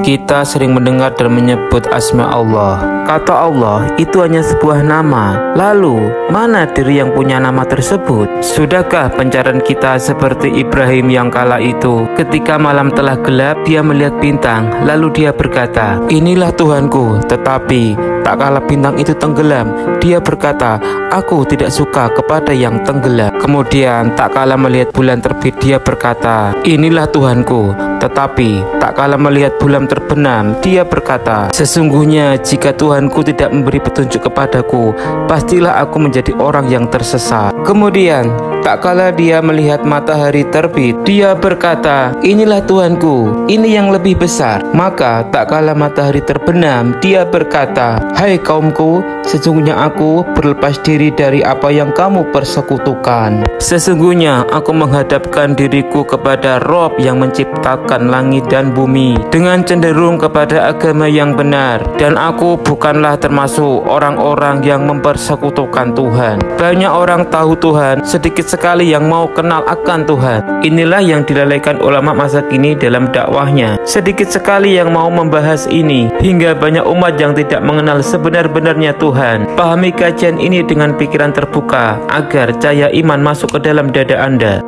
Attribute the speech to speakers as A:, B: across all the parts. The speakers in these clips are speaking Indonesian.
A: Kita sering mendengar dan menyebut asma Allah. Kata Allah itu hanya sebuah nama. Lalu, mana diri yang punya nama tersebut? Sudahkah pencarian kita seperti Ibrahim yang kala itu? Ketika malam telah gelap, dia melihat bintang. Lalu dia berkata, "Inilah Tuhanku." Tetapi tak kala bintang itu tenggelam, dia berkata, "Aku tidak suka kepada yang tenggelam." Kemudian tak kala melihat bulan terbit, dia berkata, "Inilah Tuhanku." Tetapi tak kala melihat bulan terbenam, dia berkata, "Sesungguhnya jika Tuhanku tidak memberi petunjuk kepadaku, pastilah aku menjadi orang yang tersesat." Kemudian tak kala dia melihat matahari terbit, dia berkata, "Inilah Tuhanku, ini yang lebih besar." Maka tak kala matahari terbenam, dia berkata, "Hai kaumku, sesungguhnya aku berlepas diri dari apa yang kamu persekutukan. Sesungguhnya aku menghadapkan diriku kepada Rob yang menciptakan langit dan bumi dengan cenderung kepada agama yang benar, dan aku bukanlah termasuk orang-orang yang mempersekutukan Tuhan." Banyak orang tahu Tuhan, sedikit sekali yang mau kenal akan Tuhan. Inilah yang dilalaikan ulama masa kini dalam dakwahnya. Sedikit sekali yang mau membahas ini, hingga banyak umat yang tidak mengenal sebenar-benarnya Tuhan. Pahami kajian ini dengan pikiran terbuka agar cahaya iman masuk ke dalam dada Anda.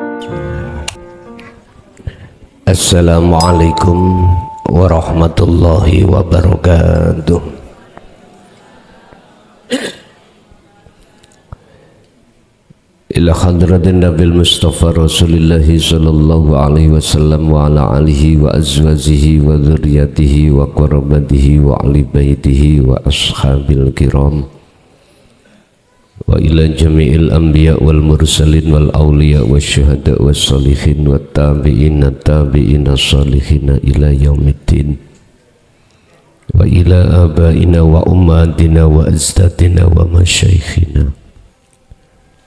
B: Assalamualaikum warahmatullahi wabarakatuh. Ila hadratin Nabil Mustafa Rasulillahi sallallahu alaihi wasallam wa ala alihi wa azwajihi wa dzurriyyatihi wa qarabatihi wa ahli baitihi wa ashabil kiram wa ila jami'il anbiya wal mursalin wal awliya wa syuhada was salihin wa tabi'ina tabi'ina salihina ila yaumiddin wa ila abaina wa ummatina wa azdadina wa masyaikhina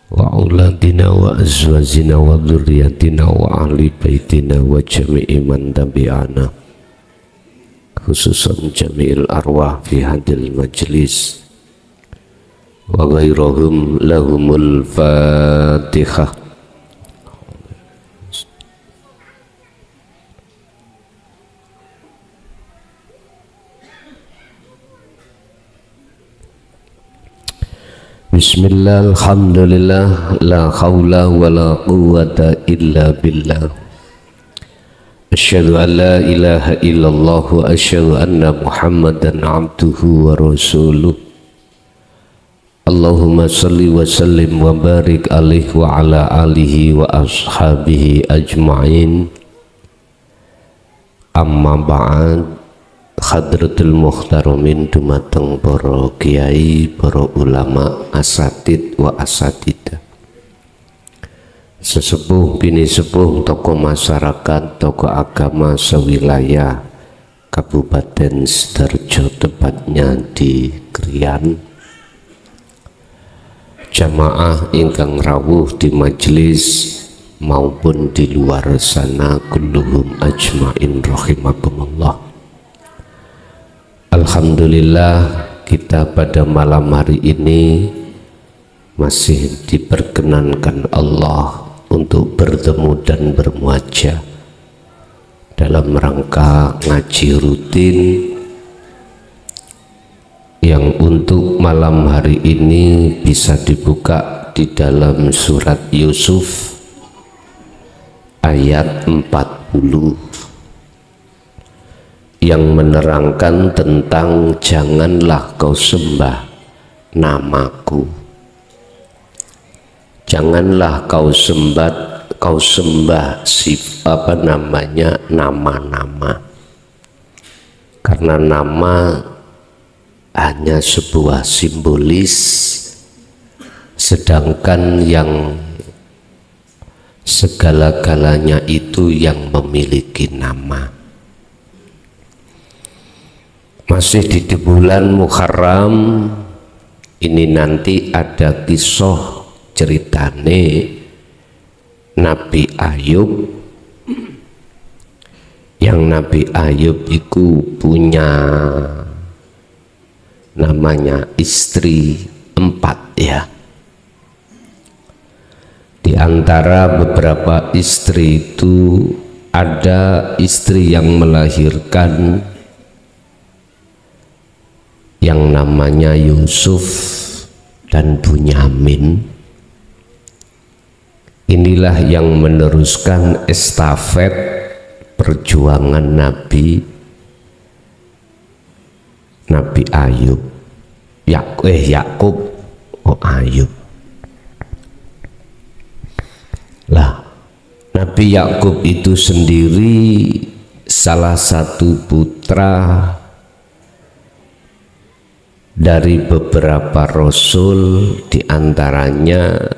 B: wa auladina wa azwajina wa dzurriyyatina wa ahli baitina wa jami'i man tabi'ana, khususan jami'il arwah fi hadil majlis wa ghairuhum lahumul fatihah. Bismillah, alhamdulillah, la khawla wa la quwwata illa billah. Asyhadu an la ilaha illallah wa asyhadu anna Muhammadan abduhu wa rasuluh. Allahumma salli wa sallim wa barik alaihi wa ala alihi wa ashabihi ajma'in. Amma ba'd. Hadratul muhtaramin dumateng para kiai, para ulama, asatid wa asatidah, sesepuh bini sepuh, tokoh masyarakat, tokoh agama sewilayah Kabupaten Sidoarjo, tepatnya di Krian, jamaah ingkang rawuh di majelis maupun di luar sana, kulluhum ajmain rahimakumullah. Alhamdulillah, kita pada malam hari ini masih diperkenankan Allah untuk bertemu dan bermuajah dalam rangka ngaji rutin yang untuk malam hari ini bisa dibuka di dalam surat Yusuf ayat 40 yang menerangkan tentang janganlah kau sembah namaku, janganlah kau sembah nama-nama, karena nama hanya sebuah simbolis, sedangkan yang segala-galanya itu yang memiliki nama. Masih di bulan Muharram ini nanti ada kisah ceritane Nabi Ayub, yang Nabi Ayub itu punya namanya istri 4 ya. Di antara beberapa istri itu ada istri yang melahirkan yang namanya Yusuf dan Bunyamin. Inilah yang meneruskan estafet perjuangan Nabi Ayub. Yakub, Ayub. Lah, Nabi Yakub itu sendiri salah satu putra dari beberapa rasul, diantaranya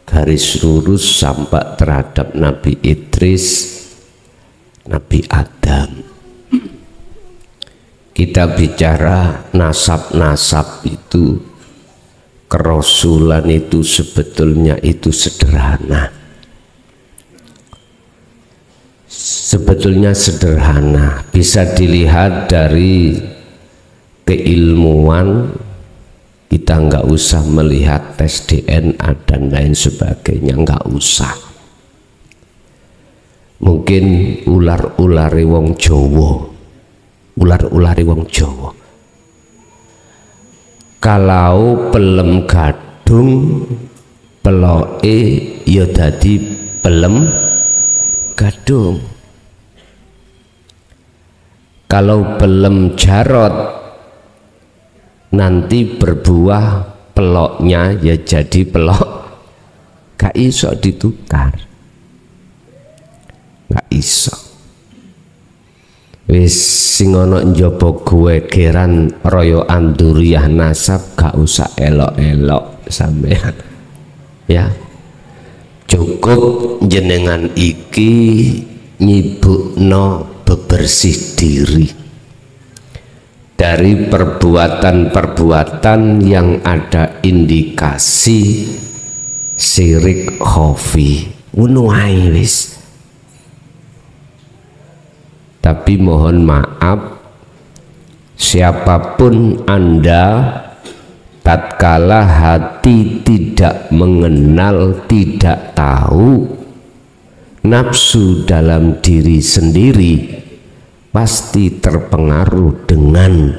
B: garis lurus sampai terhadap Nabi Idris, Nabi Adam. Kita bicara nasab-nasab itu, kerasulan itu sebetulnya itu sederhana. Sebetulnya sederhana, bisa dilihat dari keilmuan. Kita nggak usah melihat tes DNA dan lain sebagainya, nggak usah. Mungkin ular-ulare wong Jawa, kalau pelem gadung peloke ya dadi pelem gadung, kalau pelem jarot nanti berbuah peloknya ya jadi pelok, gak iso ditukar, gak iso. Wis sing ana njaba geran royoan duriyah nasab gak usah elok-elok sampean ya, cukup jenengan iki nyibukno bebersih diri dari perbuatan-perbuatan yang ada indikasi syirik khafi. Ngono ae wis. Tapi mohon maaf, siapapun Anda, tatkala hati tidak mengenal, tidak tahu nafsu dalam diri sendiri, pasti terpengaruh dengan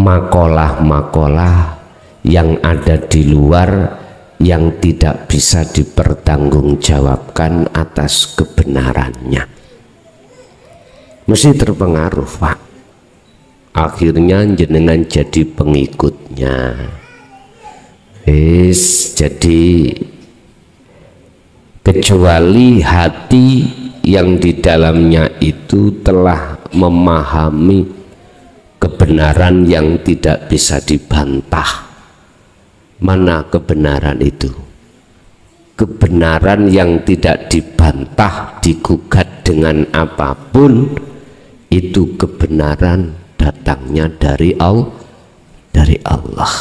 B: makalah-makalah yang ada di luar yang tidak bisa dipertanggungjawabkan atas kebenarannya. Mesti terpengaruh, Pak. Akhirnya jenengan jadi pengikutnya. Jadi kecuali hati yang di dalamnya itu telah memahami kebenaran yang tidak bisa dibantah. Mana kebenaran itu? Kebenaran yang tidak dibantah, digugat dengan apapun, itu kebenaran datangnya dari Allah.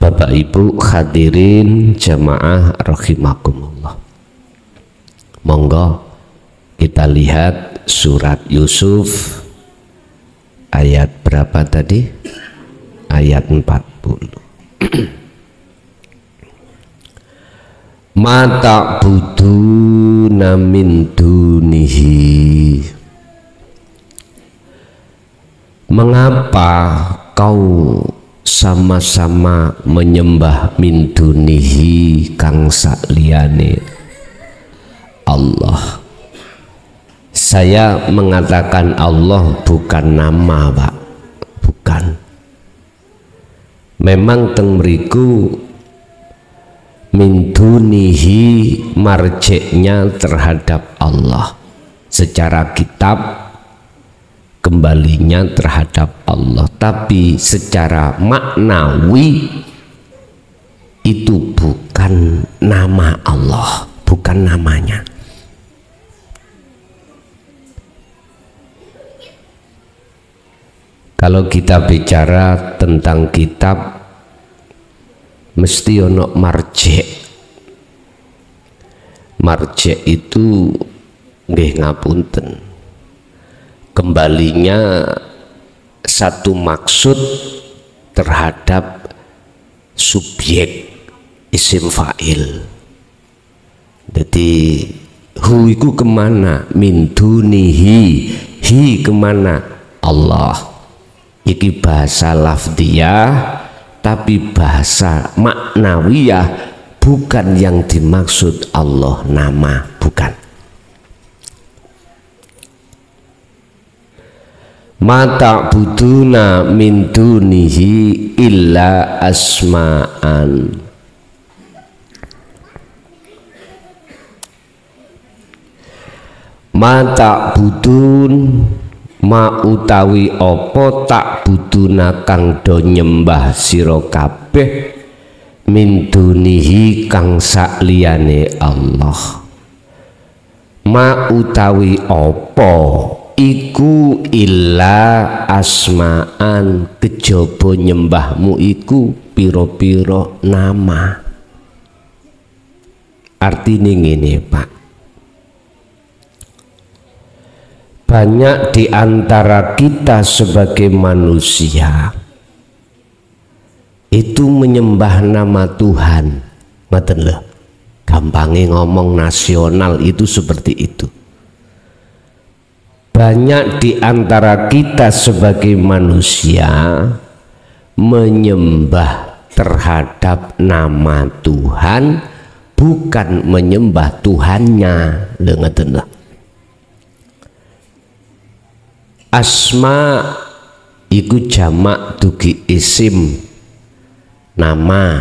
B: Bapak Ibu hadirin jamaah rahimakumullah. Monggo kita lihat surat Yusuf ayat berapa tadi? Ayat 40. Ma ta'buduna min dunihi. Mengapa kau sama-sama menyembah min dunihi kang sakliyane Allah? Saya mengatakan Allah bukan nama, Pak. Bukan. Memang teng mriku min dunihi marjeknya terhadap Allah, secara kitab kembalinya terhadap Allah, tapi secara maknawi itu bukan nama Allah, bukan namanya. Kalau kita bicara tentang kitab mesti ono marjek. Marjek itu nggih ngapunten, kembalinya satu maksud terhadap subjek isim fa'il. Jadi hu iku kemana? Min dunihi, hi kemana? Allah. Iki bahasa lafdiyah, tapi bahasa maknawiyah, bukan yang dimaksud Allah nama, bukan. Mata buduna min dunihi illa asma'an. Mata budun ma utawi opo tak buduna kang do nyembah sira kabeh min dunihi kang sakliyane Allah. Ma utawi opo iku illa asma'an, kejaba nyembahmu iku piro-piro nama. Artine ngene, Pak. Banyak di antara kita sebagai manusia itu menyembah nama Tuhan. Ngoten lho. Gampangnya ngomong nasional itu seperti itu. Banyak di antara kita sebagai manusia menyembah terhadap nama Tuhan, bukan menyembah Tuhannya. Lho ngoten lho. Asma iku jamak dugi isim nama.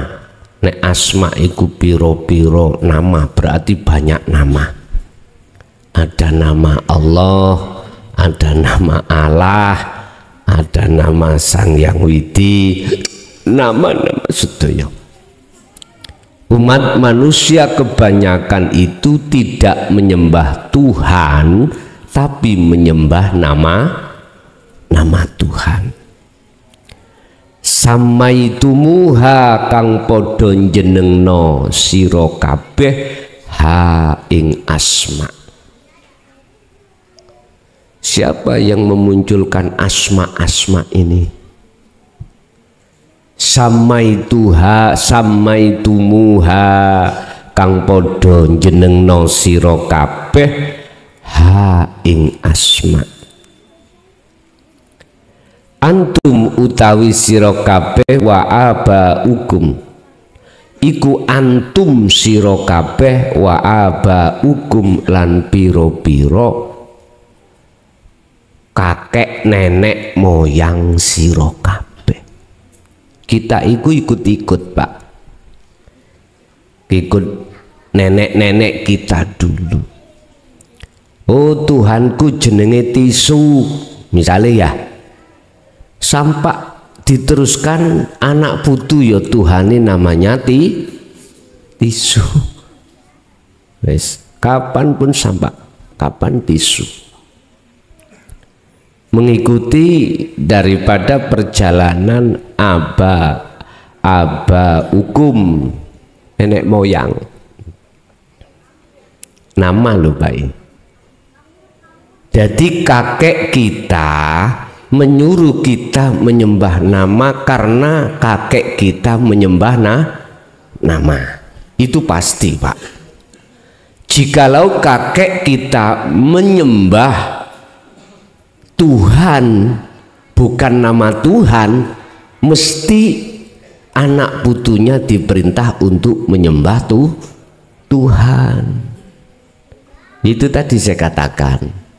B: Nek asma iku piro-piro nama, berarti banyak nama. Ada nama Allah, ada nama Allah, ada nama Sang Yang Widi, nama-nama sedaya. Umat manusia kebanyakan itu tidak menyembah Tuhan, tapi menyembah nama Tuhan. Samaitumuha kang padha jenengno sira kabeh ha ing asma. Siapa yang memunculkan asma-asma ini? Samaituha, samaitumuha kang padha jenengno sira kabeh ha ing asma. Antum utawi sira kabeh wa abaukum iku antum sira kabeh wa abaukum lan pira-pira kakek nenek moyang sira kabeh. Kita iku ikut-ikut, Pak. Ikut nenek-nenek kita dulu. Oh, Tuhanku jenenge tisu misalnya ya, sampai diteruskan anak putu ya Tuhane namanya tisu. Wes kapan pun sampai kapan tisu. Mengikuti daripada perjalanan hukum nenek moyang. Nama lho, Pak. Jadi kakek kita menyuruh kita menyembah nama karena kakek kita menyembah nama. Itu pasti, Pak. Jikalau kakek kita menyembah Tuhan bukan nama Tuhan, mesti anak putunya diperintah untuk menyembah Tuhan. Itu tadi saya katakan.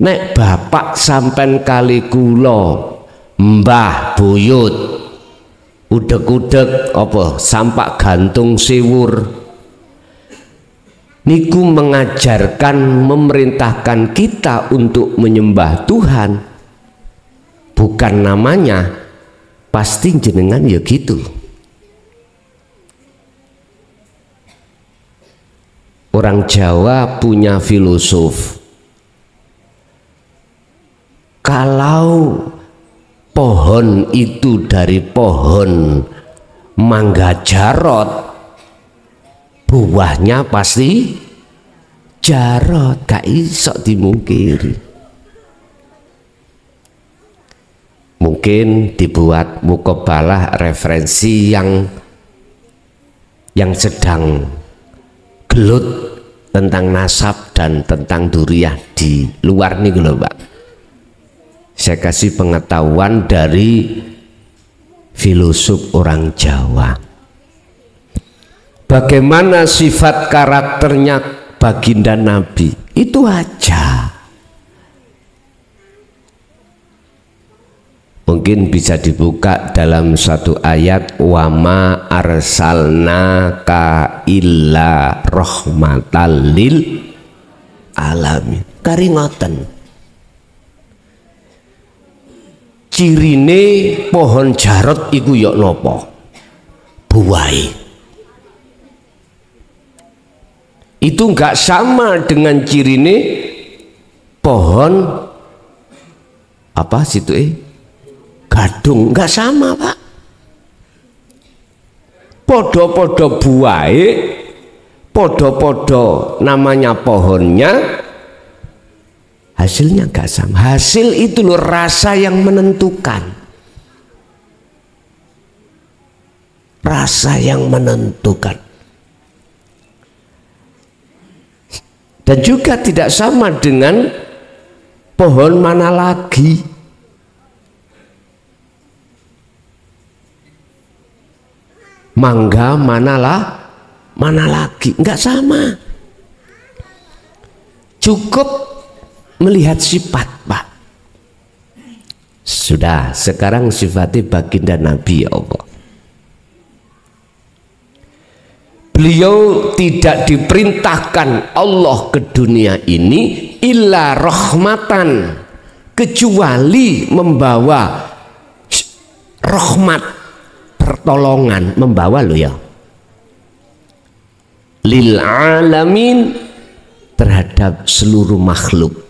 B: Nek bapak sampen kali kula mbah buyut udek-udek apa sampak gantung siwur niku mengajarkan, memerintahkan kita untuk menyembah Tuhan bukan namanya, pasti jenengan ya gitu. Orang Jawa punya filosof, kalau pohon itu dari pohon mangga jarot, buahnya pasti jarot, gak iso dimungkiri. Mungkin dibuat mukobalah referensi yang sedang gelut tentang nasab dan tentang duriyah di luar nih lho, Pak. saya kasih pengetahuan dari filosof orang Jawa. Bagaimana sifat karakternya baginda Nabi, itu aja. Mungkin bisa dibuka dalam satu ayat, wama arsalnaka illa rahmatan lil alamin. Karingoten. Cirine pohon jarot iku yok nopo? Buai. Itu enggak sama dengan cirine pohon apa situ gadung, enggak sama Pak. Podo-podo buai, podo-podo namanya pohonnya, hasilnya enggak sama. Hasil itu loh rasa yang menentukan. Rasa yang menentukan. Dan juga tidak sama dengan pohon mana lagi. Mangga mana lagi, enggak sama. Cukup melihat sifat Pak. Sudah, sekarang sifatnya baginda Nabi ya Allah. Beliau tidak diperintahkan Allah ke dunia ini illa rahmatan, kecuali membawa rahmat, pertolongan, membawa lo ya, lil alamin, terhadap seluruh makhluk.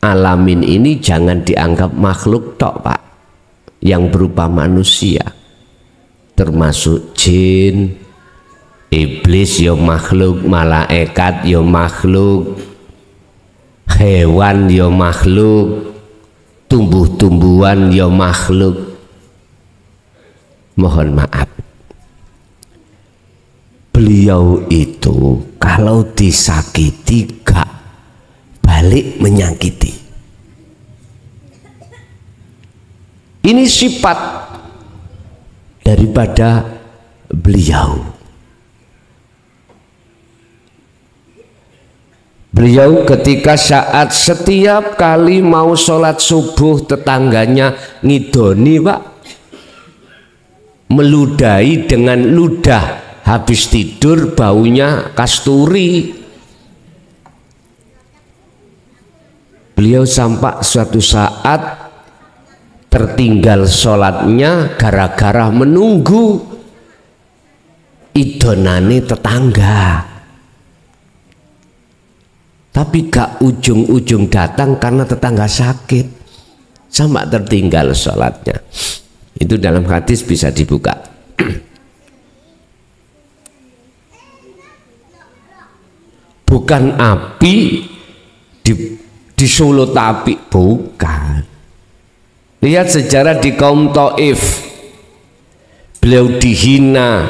B: Alamin ini jangan dianggap makhluk tok Pak, yang berupa manusia, termasuk jin, iblis yo makhluk, malaikat yo makhluk, hewan yo makhluk, tumbuh-tumbuhan yo makhluk. Mohon maaf, beliau itu kalau disakiti gak balik menyakiti. Ini sifat daripada beliau. Beliau ketika saat setiap kali mau sholat subuh tetangganya ngidoni Pak, meludahi dengan ludah, habis tidur baunya kasturi. Beliau sampai suatu saat tertinggal sholatnya gara-gara menunggu idonane tetangga, tapi gak ujung-ujung datang karena tetangga sakit, sampai tertinggal sholatnya. Itu dalam hadis bisa dibuka. Bukan api di Solo tapi bukan. Lihat sejarah di kaum Taif, beliau dihina,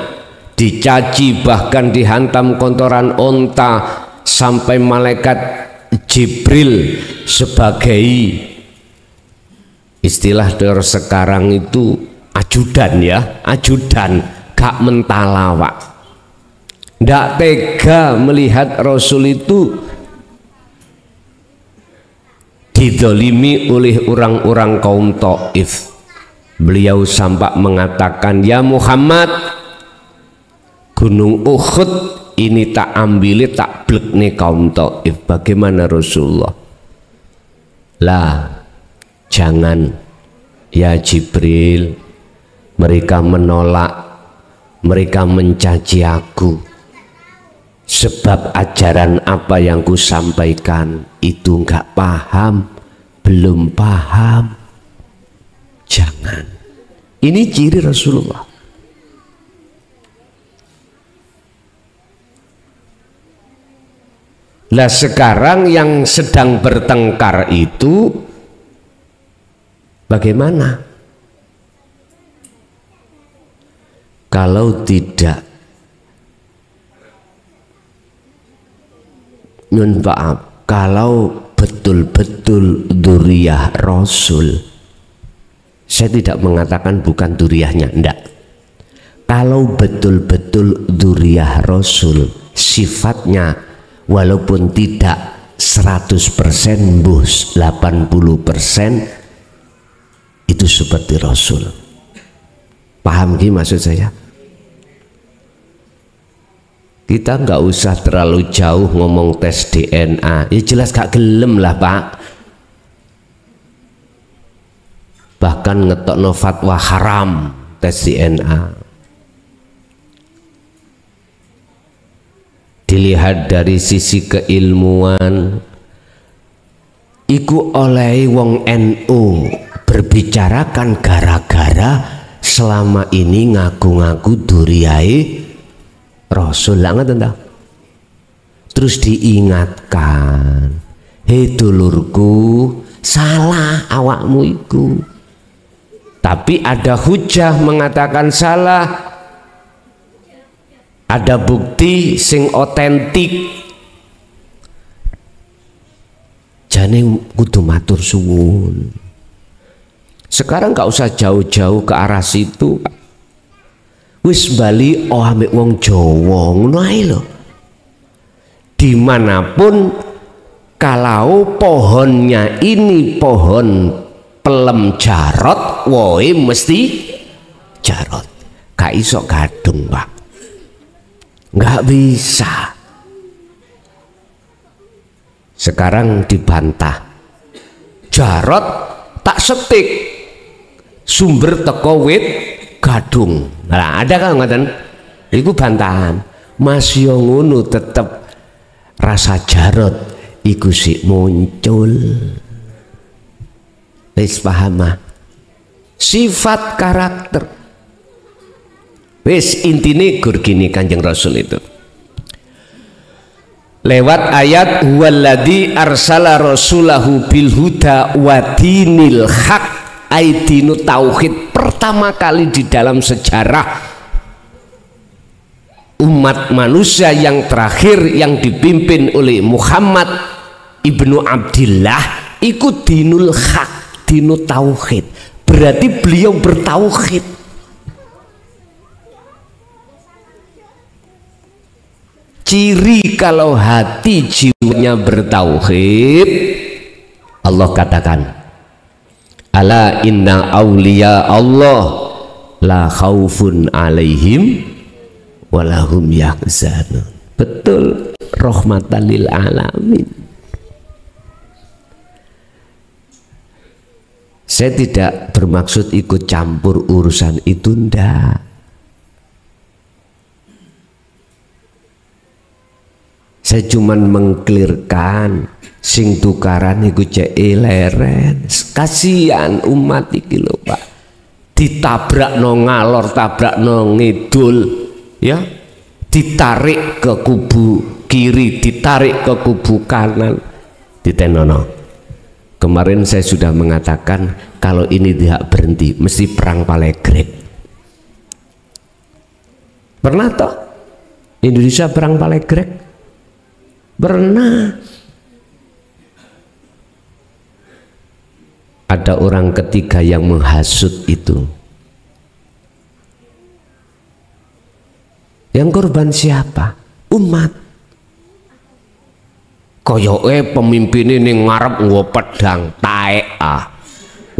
B: dicaci, bahkan dihantam kotoran onta, sampai malaikat Jibril sebagai istilah dari sekarang itu ajudan ya, ajudan, gak mentala Pak. Ndak tega melihat Rasul itu didolimi oleh orang-orang kaum Taif. Beliau sampai mengatakan, ya Muhammad, gunung Uhud ini tak ambil, tak blekne kaum Taif. Bagaimana Rasulullah? Lah, jangan ya Jibril, mereka menolak, mereka mencaci aku, sebab ajaran apa yang ku sampaikan itu enggak paham, belum paham. Jangan. Ini ciri Rasulullah. Lah sekarang yang sedang bertengkar itu bagaimana? Kalau tidak, nyun maaf, kalau betul-betul dzurriyyah Rasul. Saya tidak mengatakan bukan dzurriyyahnya, enggak. Kalau betul-betul dzurriyyah Rasul, sifatnya walaupun tidak 100%, 80% itu seperti Rasul. Paham gini maksud saya? Kita nggak usah terlalu jauh ngomong tes DNA. Ya jelas gak gelem lah Pak. Bahkan ngetokno fatwa haram tes DNA. Dilihat dari sisi keilmuan, iku oleh wong NU berbicarakan gara-gara selama ini ngaku-ngaku dzurriyyah Rasul lah, ngerti tak? Terus diingatkan, hei dulurku, salah awakmu iku. Tapi ada hujah mengatakan salah, ada bukti sing otentik. Jane kudu matur suwun. Sekarang gak usah jauh-jauh ke arah situ. Wis bali ambek wong Jawa ngono ae lho. Dimanapun, kalau pohonnya ini pohon pelem jarot, woe mesti jarot. Gak iso gadung Pak, nggak bisa. Sekarang dibantah, jarot tak setik, sumber teko wit gadung. Nah, ada kan ngoten? Iku bantahan. Mas yo ngono tetep rasa jarot iku sik muncul. Wis paham mah? Sifat karakter. Wis intine gur gini Kanjeng Rasul itu. Lewat ayat huwaladzi arsala rasulahu bil huda wa dinil haq, aidinu tauhid. Pertama kali di dalam sejarah umat manusia yang terakhir yang dipimpin oleh Muhammad ibnu Abdillah, ikut dinul haq, dinu tauhid. Berarti beliau bertauhid. Ciri kalau hati jiwanya bertauhid, Allah katakan, ala inna awliya Allah la khaufun alaihim walahum yahzanun. Betul, rahmatan lil alamin. Saya tidak bermaksud ikut campur urusan itu, ndak. Saya cuman mengklirkan sing tukaran iku cek leren. Kasihan umat iki lho Pak, ditabrak no ngalor, tabrak no ngidul, ya, ditarik ke kubu kiri, ditarik ke kubu kanan, ditenono. Kemarin saya sudah mengatakan kalau ini tidak berhenti mesti perang Palegrek. Pernah toh Indonesia perang Palegrek? Pernah. Ada orang ketiga yang menghasut itu. Yang korban siapa? Umat. Koyoke pemimpin ini ngarep nggo pedang taek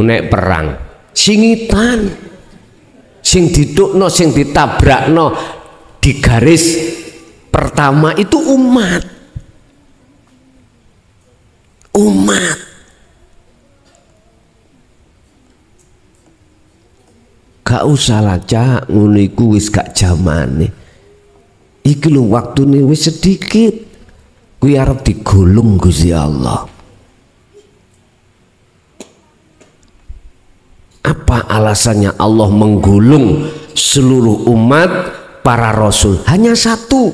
B: nek perang. Singitan. Sing didukno, sing ditabrakno di garis pertama itu umat. Umat. Gak usah lah Cak, ngono iku wis gak jamane. Iki lho waktune wis sedikit. Kuwi arep digulung Gusti Allah. Apa alasannya Allah menggulung seluruh umat para rasul? Hanya satu.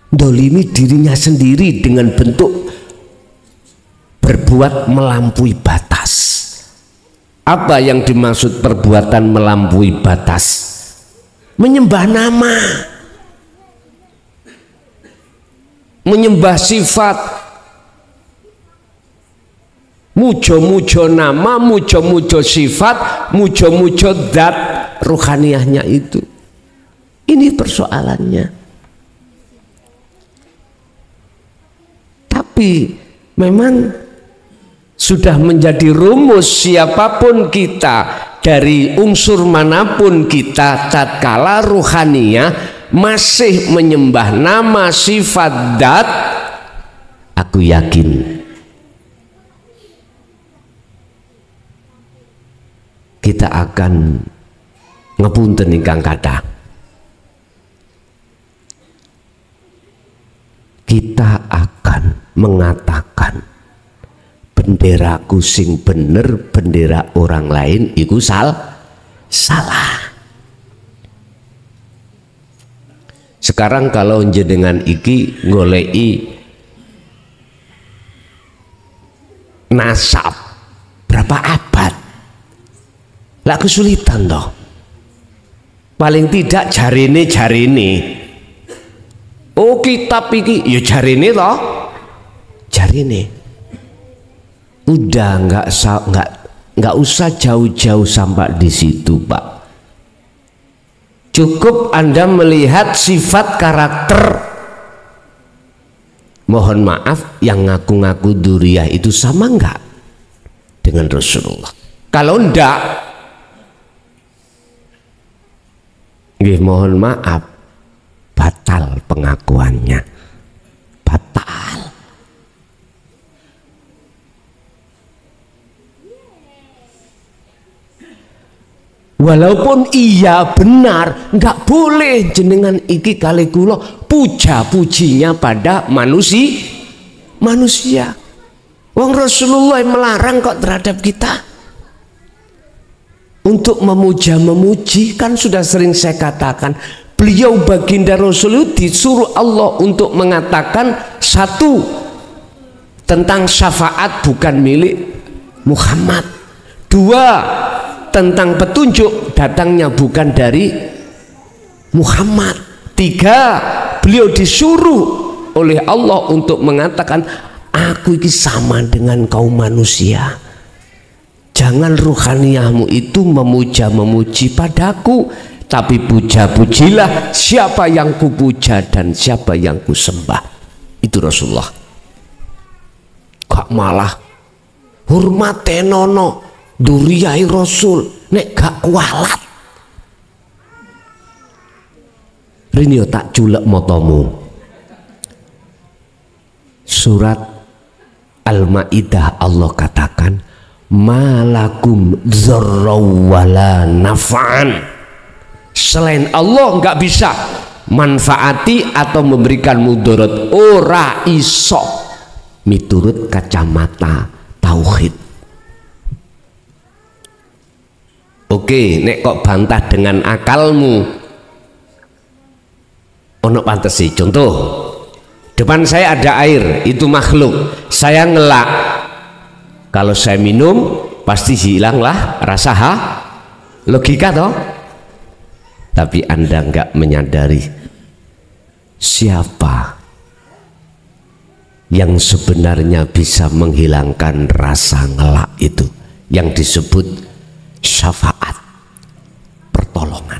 B: Dolimi dirinya sendiri dengan bentuk berbuat melampaui batas. Apa yang dimaksud perbuatan melampaui batas? Menyembah nama, menyembah sifat, mujo-mujo nama, mujo-mujo sifat, mujo-mujo zat ruhaniyahnya itu. Ini persoalannya. Tapi memang sudah menjadi rumus siapapun kita, dari unsur manapun kita, tatkala ruhaniyah masih menyembah nama, sifat, zat, aku yakin kita akan ngepunten ingkang kathah. Kita akan mengatakan benderaku sing bener, bendera orang lain iku salah. Sekarang kalau jenengan iki ngoleki nasab berapa abad, lah kesulitan toh. Paling tidak jarine. Oh kitab iki ya jarine toh, jarine. Udah nggak usah jauh-jauh sampai di situ, Pak. Cukup Anda melihat sifat karakter, mohon maaf, yang ngaku-ngaku dzurriyah itu sama enggak dengan Rasulullah? Kalau enggak, mohon maaf, batal pengakuannya, batal. Walaupun iya benar, nggak boleh jenengan iki kali kula puja-pujinya pada manusia. Wong Rasulullah melarang kok terhadap kita untuk memuja-memuji. Kan sudah sering saya katakan, beliau baginda Rasul disuruh Allah untuk mengatakan satu, tentang syafaat bukan milik Muhammad. Dua, tentang petunjuk datangnya bukan dari Muhammad. Tiga, beliau disuruh oleh Allah untuk mengatakan, aku ini sama dengan kaum manusia. Jangan ruhaniyahmu itu memuja-memuji padaku, tapi puja-pujilah siapa yang kupuja dan siapa yang kusembah. Itu Rasulullah. Kok malah hormat tenono dzurriyyah Rasul nek gak kualat. Rini tak culek motomu. Surat Al-Maidah Allah katakan, malakum dzarraw wala naf'an. Selain Allah nggak bisa manfaati atau memberikan mudarat, ora iso miturut kacamata tauhid. Oke, nek kok bantah dengan akalmu, ono pantesi. Contoh, depan saya ada air, itu makhluk, saya ngelak, kalau saya minum pasti hilanglah rasa logika toh. Tapi Anda nggak menyadari siapa yang sebenarnya bisa menghilangkan rasa ngelak itu, yang disebut syafaat, pertolongan.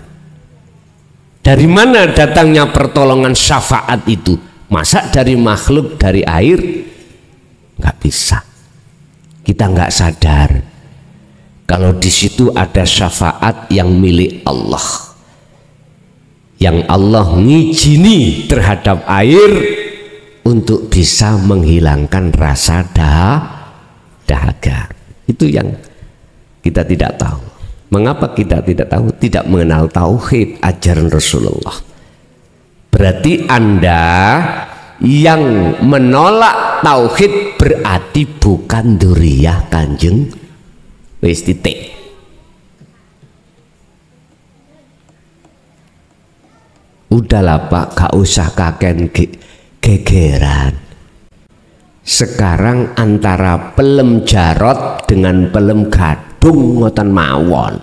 B: Dari mana datangnya pertolongan syafaat itu? Masa dari makhluk, dari air? Nggak bisa. Kita nggak sadar kalau di situ ada syafaat yang milik Allah, yang Allah ngijini terhadap air untuk bisa menghilangkan rasa dahaga. Itu yang kita tidak tahu. Mengapa kita tidak tahu? Tidak mengenal tauhid ajaran Rasulullah. Berarti Anda yang menolak tauhid berarti bukan dzurriyyah Kanjeng. Wis titik. Udahlah Pak, gak usah kaken gegeran. Sekarang antara pelem Jarot dengan pelem Gadung ngoten mawon.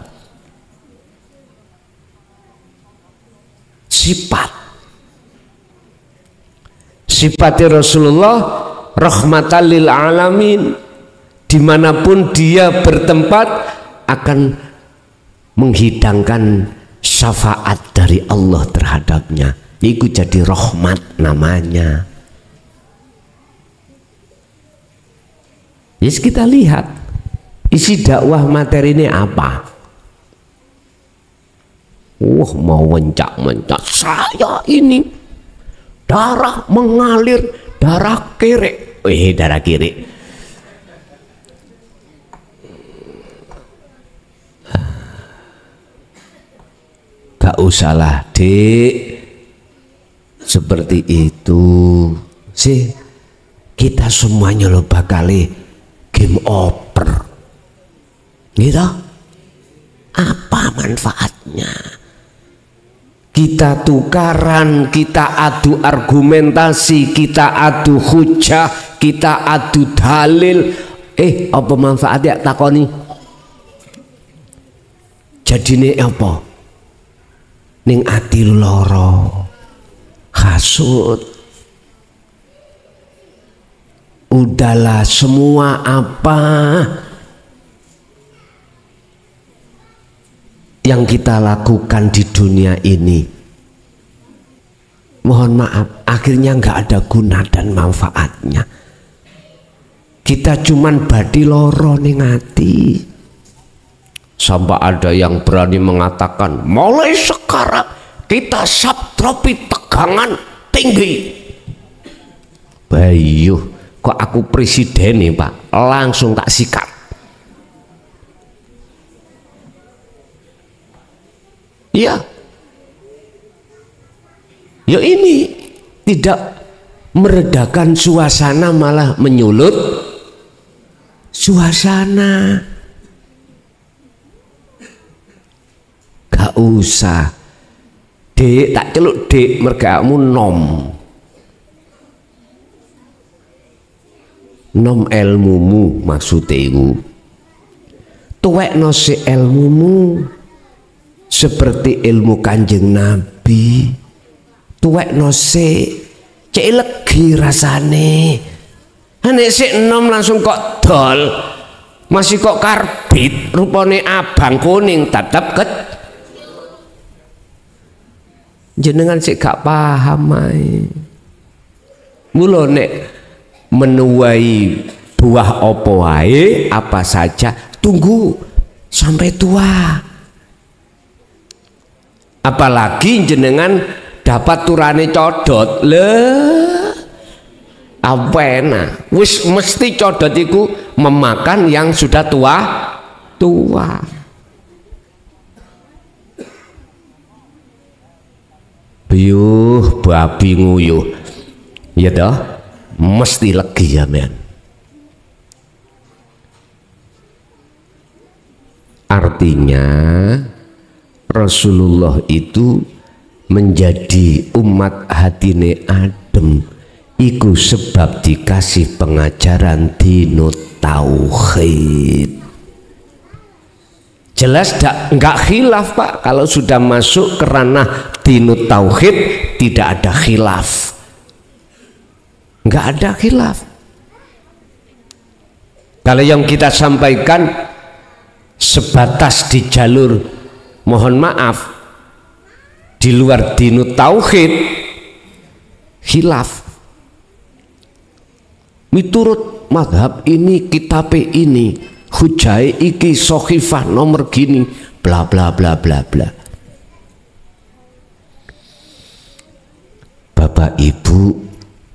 B: Sifatnya Rasulullah rahmatan lil alamin, dimanapun dia bertempat akan menghidangkan syafaat dari Allah terhadapnya. Itu jadi rahmat namanya. Yes, kita lihat isi dakwah materi ini apa. Mau mencak-mencak, saya ini darah mengalir, darah kiri. Darah kiri. Gak usahlah, Dek, seperti itu sih. Kita semuanya lo bakal game over gitu. Apa manfaatnya? Kita tukaran, kita adu argumentasi, kita adu hujah, kita adu dalil. Apa manfaatnya takoni? Jadine apa? Ning ati loro, hasut. Udahlah, semua apa yang kita lakukan di dunia ini, mohon maaf, akhirnya nggak ada guna dan manfaatnya. Kita cuman badi loro ning ati. Sampai ada yang berani mengatakan, mulai sekarang kita subtropi tegangan tinggi. Bayu, kok aku presiden nih Pak, langsung tak sikat. Iya, ya ini tidak meredakan suasana, malah menyulut suasana. Gak usah, Dek, tak celuk Dek, mergamu nom ilmumu, maksudnya itu tuwekno si ilmumu seperti ilmu Kanjeng Nabi. Tuwekno si cek legi rasane. Nek sik enom langsung kok dol, masih kok karbit, rupane abang kuning tetep ket. Jenengan sik gak paham ae. Mula nek menuai buah opo wae, apa saja, tunggu sampai tua. Apalagi jenengan dapat turane codot, apa enak, wis mesti codot iku memakan yang sudah tua. Biyuh babi nguyuh, ya toh, mesti legi ya men. Artinya Rasulullah itu menjadi umat hatine adem iku sebab dikasih pengajaran dinut tauhid. Jelas enggak khilaf Pak, kalau sudah masuk ke ranah dinut tauhid tidak ada khilaf, enggak ada khilaf. Kalau yang kita sampaikan sebatas di jalur, mohon maaf, di luar dinut tauhid, khilaf. Miturut madhab ini, kitab ini, hujai iki, sohifah nomor gini, bla bla bla bla bla. Bapak Ibu,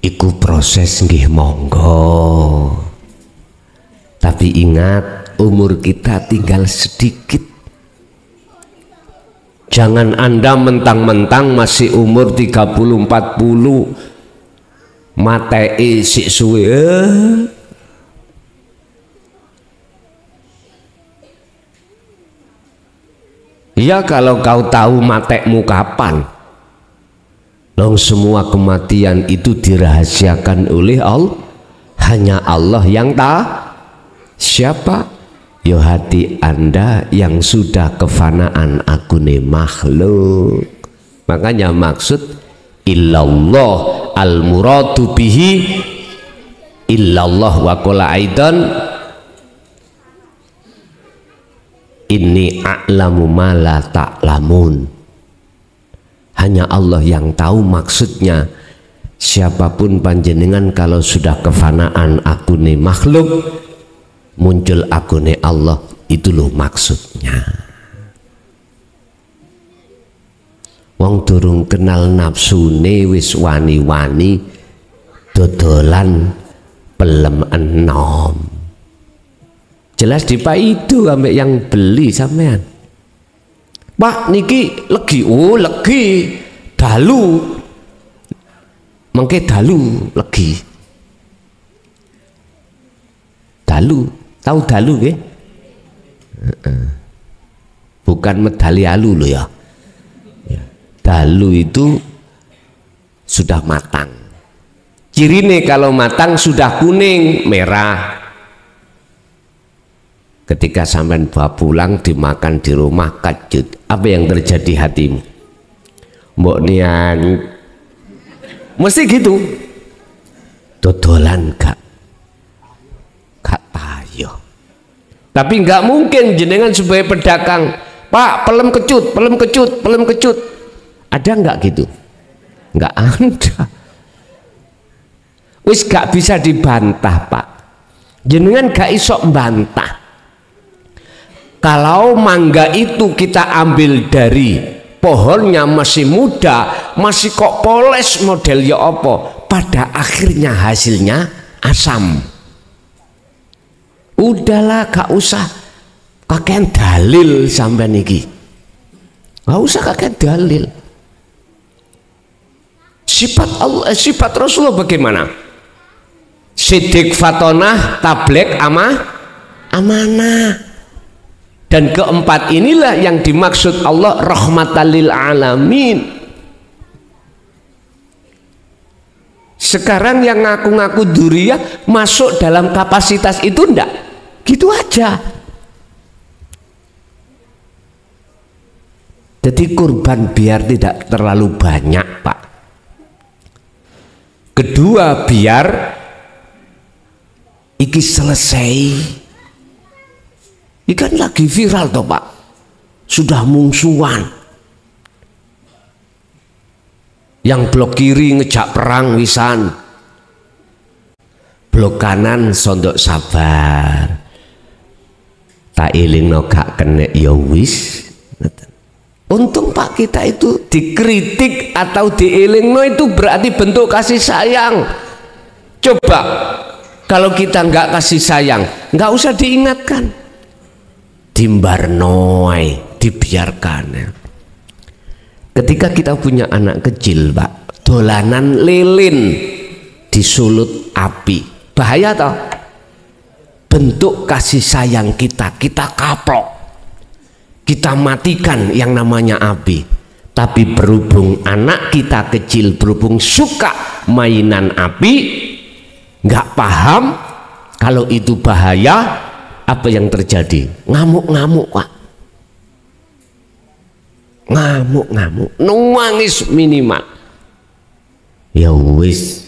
B: iku proses nggih monggo. Tapi ingat, umur kita tinggal sedikit. Jangan Anda mentang-mentang masih umur 30-40 matei sik suwe. Ya kalau kau tahu matekmu kapan. Long semua kematian itu dirahasiakan oleh Allah. Hanya Allah yang tahu. Siapa? Yo hati Anda yang sudah kefanaan akune makhluk. Makanya maksud illallah al muradu bihi illallah wa qala aidan Inni a'lamu ma la ta'lamun. Hanya Allah yang tahu maksudnya. Siapapun panjenengan kalau sudah kefanaan aku nih makhluk, muncul aku nih Allah, itu loh maksudnya. Wong durung kenal nafsune wis wani-wani dodolan pelem enom. Jelas dipaidu ambek yang beli sampean. Pak niki legi, oh legi dalu, mengke dalu legi. Dalu, tahu dalu nggih? Bukan medali alu loh ya. Dalu itu sudah matang. Cirine kalau matang sudah kuning, merah. Ketika sampean bawa pulang dimakan di rumah kajut, apa yang terjadi hatimu? Mbok nian mesti gitu. Dodolan gak tayo. Tapi nggak mungkin jenengan sebagai pedagang, Pak pelem kecut, pelem kecut, pelem kecut. Ada nggak gitu? Nggak ada. Wis gak bisa dibantah Pak. Jenengan gak isok bantah. Kalau mangga itu kita ambil dari pohonnya masih muda, masih kok poles model ya apa, pada akhirnya hasilnya asam. Udahlah gak usah kakek dalil sampai niki, gak usah kakek dalil. Sifat Allah, sifat Rasulullah bagaimana? Sidik fatonah, tablek amanah. Dan keempat inilah yang dimaksud Allah rahmatan lil alamin. Sekarang yang ngaku-ngaku duriyah masuk dalam kapasitas itu enggak? Gitu aja. Jadi kurban biar tidak terlalu banyak Pak. Kedua biar iki selesai. Ikan lagi viral toh Pak, sudah mungsuan. Yang blok kiri ngejak perang wisan, blok kanan sondok sabar. Tak iling no gak kena ya wis. Untung Pak kita itu dikritik atau diiling no itu berarti bentuk kasih sayang. Coba kalau kita nggak kasih sayang, nggak usah diingatkan. Dimbarnoi, dibiarkan ya. Ketika kita punya anak kecil Pak, dolanan lilin disulut api, bahaya toh? Bentuk kasih sayang kita kaplok, kita matikan yang namanya api. Tapi berhubung anak kita kecil, berhubung suka mainan api, nggak paham kalau itu bahaya. Apa yang terjadi? Ngamuk-ngamuk Pak, ngamuk-ngamuk, nangis minimal. Ya wis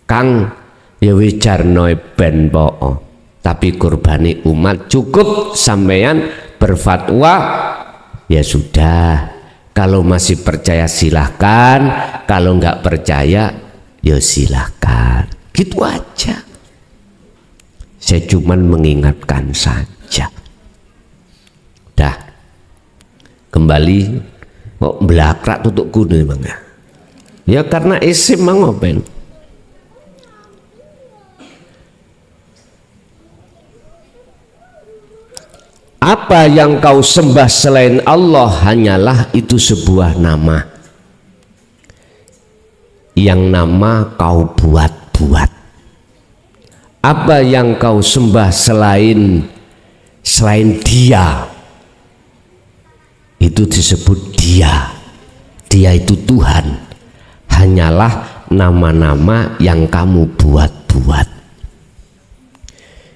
B: Kang, ya wis jarno ben po, tapi kurbani umat cukup. Sampeyan berfatwa ya sudah, kalau masih percaya silahkan, kalau nggak percaya ya silahkan, gitu aja. Saya cuman mengingatkan saja. Dah kembali kok belakrak tutuk kudu memang ya. Ya karena isim mangopen. Apa yang kau sembah selain Allah hanyalah itu sebuah nama, yang nama kau buat-buat. Apa yang kau sembah selain dia, itu disebut dia itu Tuhan. Hanyalah nama-nama yang kamu buat-buat,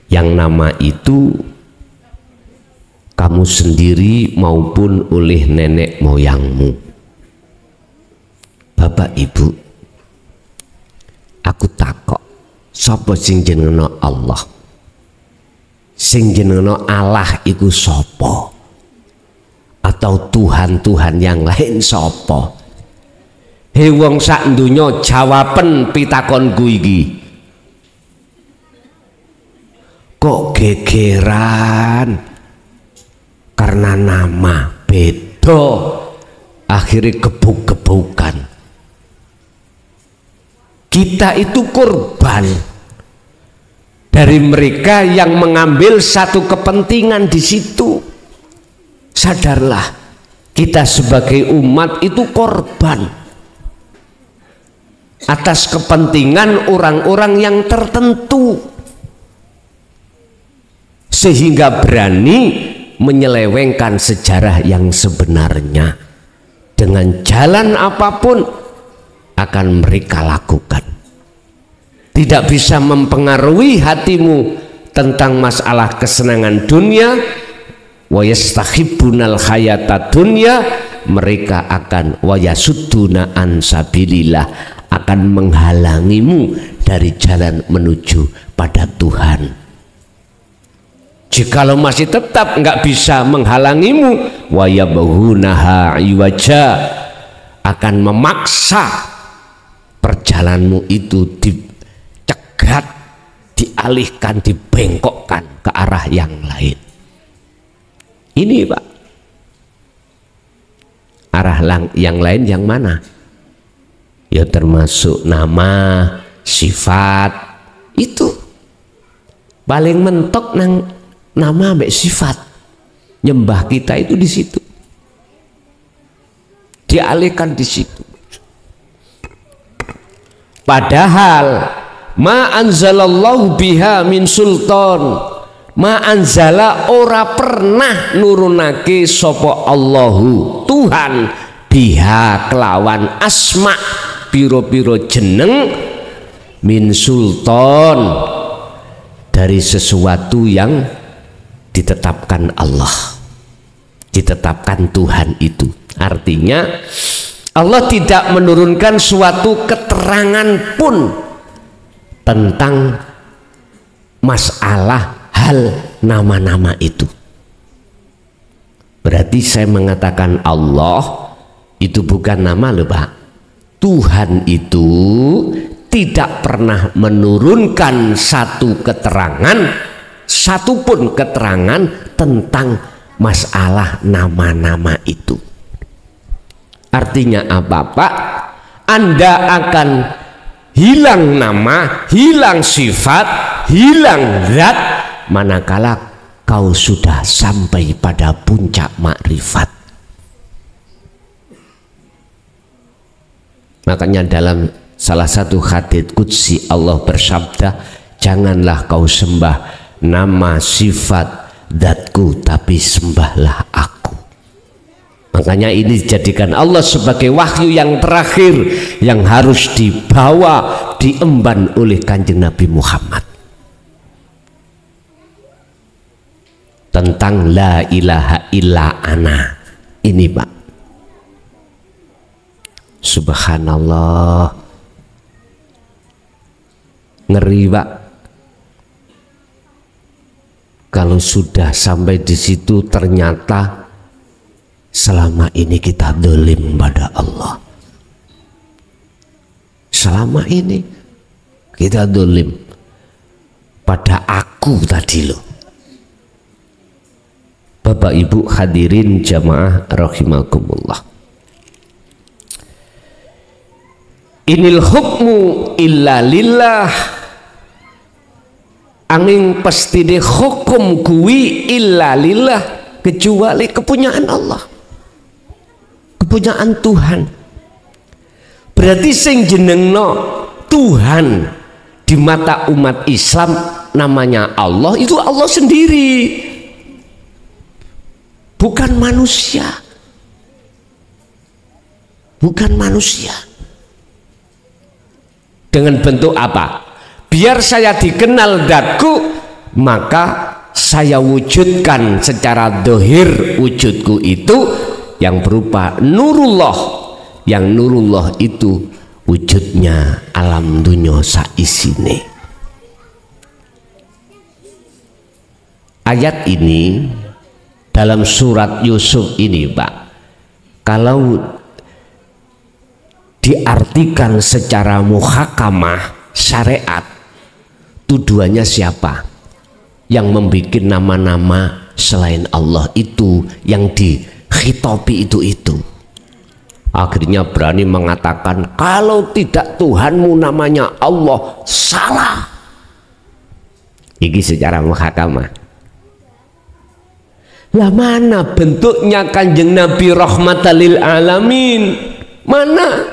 B: yang nama itu kamu sendiri maupun oleh nenek moyangmu. Bapak Ibu, aku takok, sapa sing jenengno Allah? Sing jenengno Allah iku sapa? atau Tuhan-Tuhan yang lain sapa? He wong sak donya jawaben pitakonku iki. Kok gegeran karena nama beda, akhirnya gebuk-gebukan. Kita itu korban dari mereka yang mengambil satu kepentingan di situ. Sadarlah, kita sebagai umat itu korban atas kepentingan orang-orang yang tertentu, sehingga berani menyelewengkan sejarah yang sebenarnya. Dengan jalan apapun akan mereka lakukan. Tidak bisa mempengaruhi hatimu tentang masalah kesenangan dunia. Wa yastahibbunal hayata dunya, mereka akan wa yasudduna an sabilillah, akan menghalangimu dari jalan menuju pada Tuhan. Jikalau masih tetap nggak bisa menghalangimu, wa yabghunaha iwaja, akan memaksa perjalananmu itu dicegat, dialihkan, dibengkokkan ke arah yang lain. Ini Pak, arah yang lain yang mana? Ya termasuk nama, sifat, itu paling mentok nang nama mbak sifat. Nyembah kita itu di situ, dialihkan di situ. Padahal ma anzalallahu biha min sultan, ma anzala ora pernah nurunake sapa Allahu Tuhan biha kelawan asma piro-piro jeneng min sultan, dari sesuatu yang ditetapkan Allah, ditetapkan Tuhan itu. Artinya Allah tidak menurunkan suatu keterangan pun tentang masalah hal nama-nama itu. Berarti saya mengatakan Allah itu bukan nama loh Pak. Tuhan itu tidak pernah menurunkan satu keterangan, satupun keterangan tentang masalah nama-nama itu. Artinya apa Pak? Anda akan hilang nama, hilang sifat, hilang zat manakala kau sudah sampai pada puncak makrifat. Makanya dalam salah satu hadits qudsi Allah bersabda, janganlah kau sembah nama, sifat, zatku, tapi sembahlah aku. Makanya ini dijadikan Allah sebagai wahyu yang terakhir yang harus dibawa, diemban oleh Kanjeng Nabi Muhammad. Tentang la ilaha illa ana. Ini Pak, subhanallah, ngeri Pak. Kalau sudah sampai di situ ternyata selama ini kita zalim pada Allah. Selama ini kita zalim pada aku tadi loh. Bapak Ibu hadirin jamaah rahimakumullah. Inil hukmu illa lillah, angin pasti de hukum kuwi illa lillah, kecuali kepunyaan Allah, kepunyaan Tuhan. Berarti sing jenengno Tuhan di mata umat Islam namanya Allah, itu Allah sendiri, bukan manusia, bukan manusia. Dengan bentuk apa? Biar saya dikenal zatku, maka saya wujudkan secara dohir wujudku itu yang berupa nurullah, yang nurullah itu wujudnya alam dunya saisine. Ayat ini dalam surat Yusuf ini, Pak, kalau diartikan secara muhakamah syariat, tuduhannya siapa yang membuat nama-nama selain Allah itu yang dikhitopi itu. Akhirnya berani mengatakan kalau tidak Tuhanmu namanya Allah, salah. Ini secara muhakamah. Lah mana bentuknya Kanjeng Nabi rahmatan lil alamin? Mana?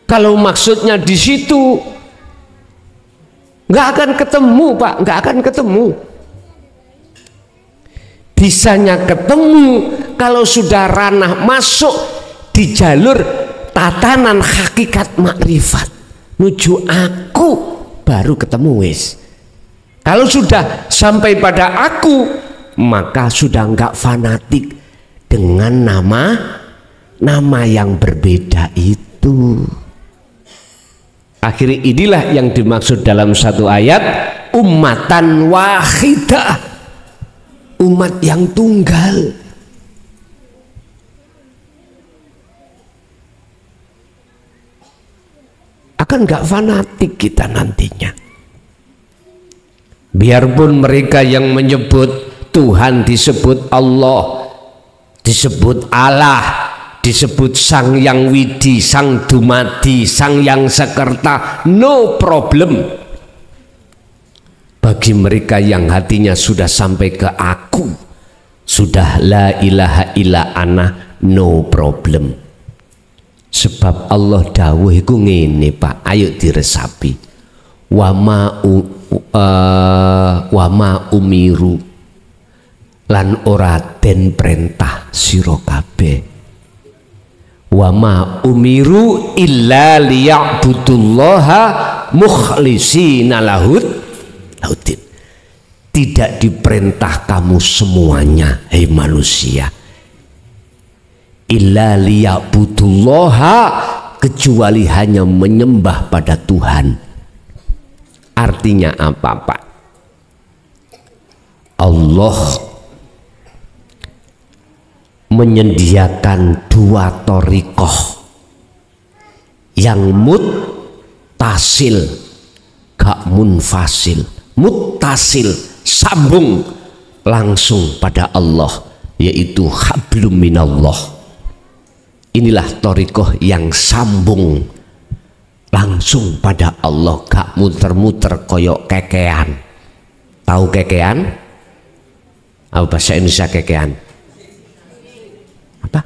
B: Kalau maksudnya di situ nggak akan ketemu, Pak, nggak akan ketemu. Bisanya ketemu kalau sudah ranah masuk di jalur tatanan hakikat makrifat. Nuju aku baru ketemu wis. Kalau sudah sampai pada aku, maka sudah nggak fanatik dengan nama yang berbeda itu. Akhirnya inilah yang dimaksud dalam satu ayat, ummatan wahidah, umat yang tunggal. Akan nggak fanatik kita nantinya. Biarpun mereka yang menyebut Tuhan disebut Allah, disebut Allah, disebut Sang Yang Widi, Sang Dumadi, Sang Yang Sekerta, no problem. Bagi mereka yang hatinya sudah sampai ke aku, sudah la ilaha illa ana, no problem. Sebab Allah dawuh iku ngene, Pak, ayo diresapi. Wama umiru lan ora den perintah sira kabeh. Wama umiru illa liya'budullaha mukhlisina lahuddin. Tidak diperintah kamu semuanya, hei manusia, illa liya'budullaha, kecuali hanya menyembah pada Tuhan. Artinya apa, Pak? Allah menyediakan dua thariqah yang muttasil, gak munfasil. Muttasil, sambung langsung pada Allah, yaitu hablum minallah. Inilah thariqah yang sambung langsung pada Allah, gak muter-muter koyok kekean. Tahu kekean? Apa bahasa Indonesia kekean? Apa?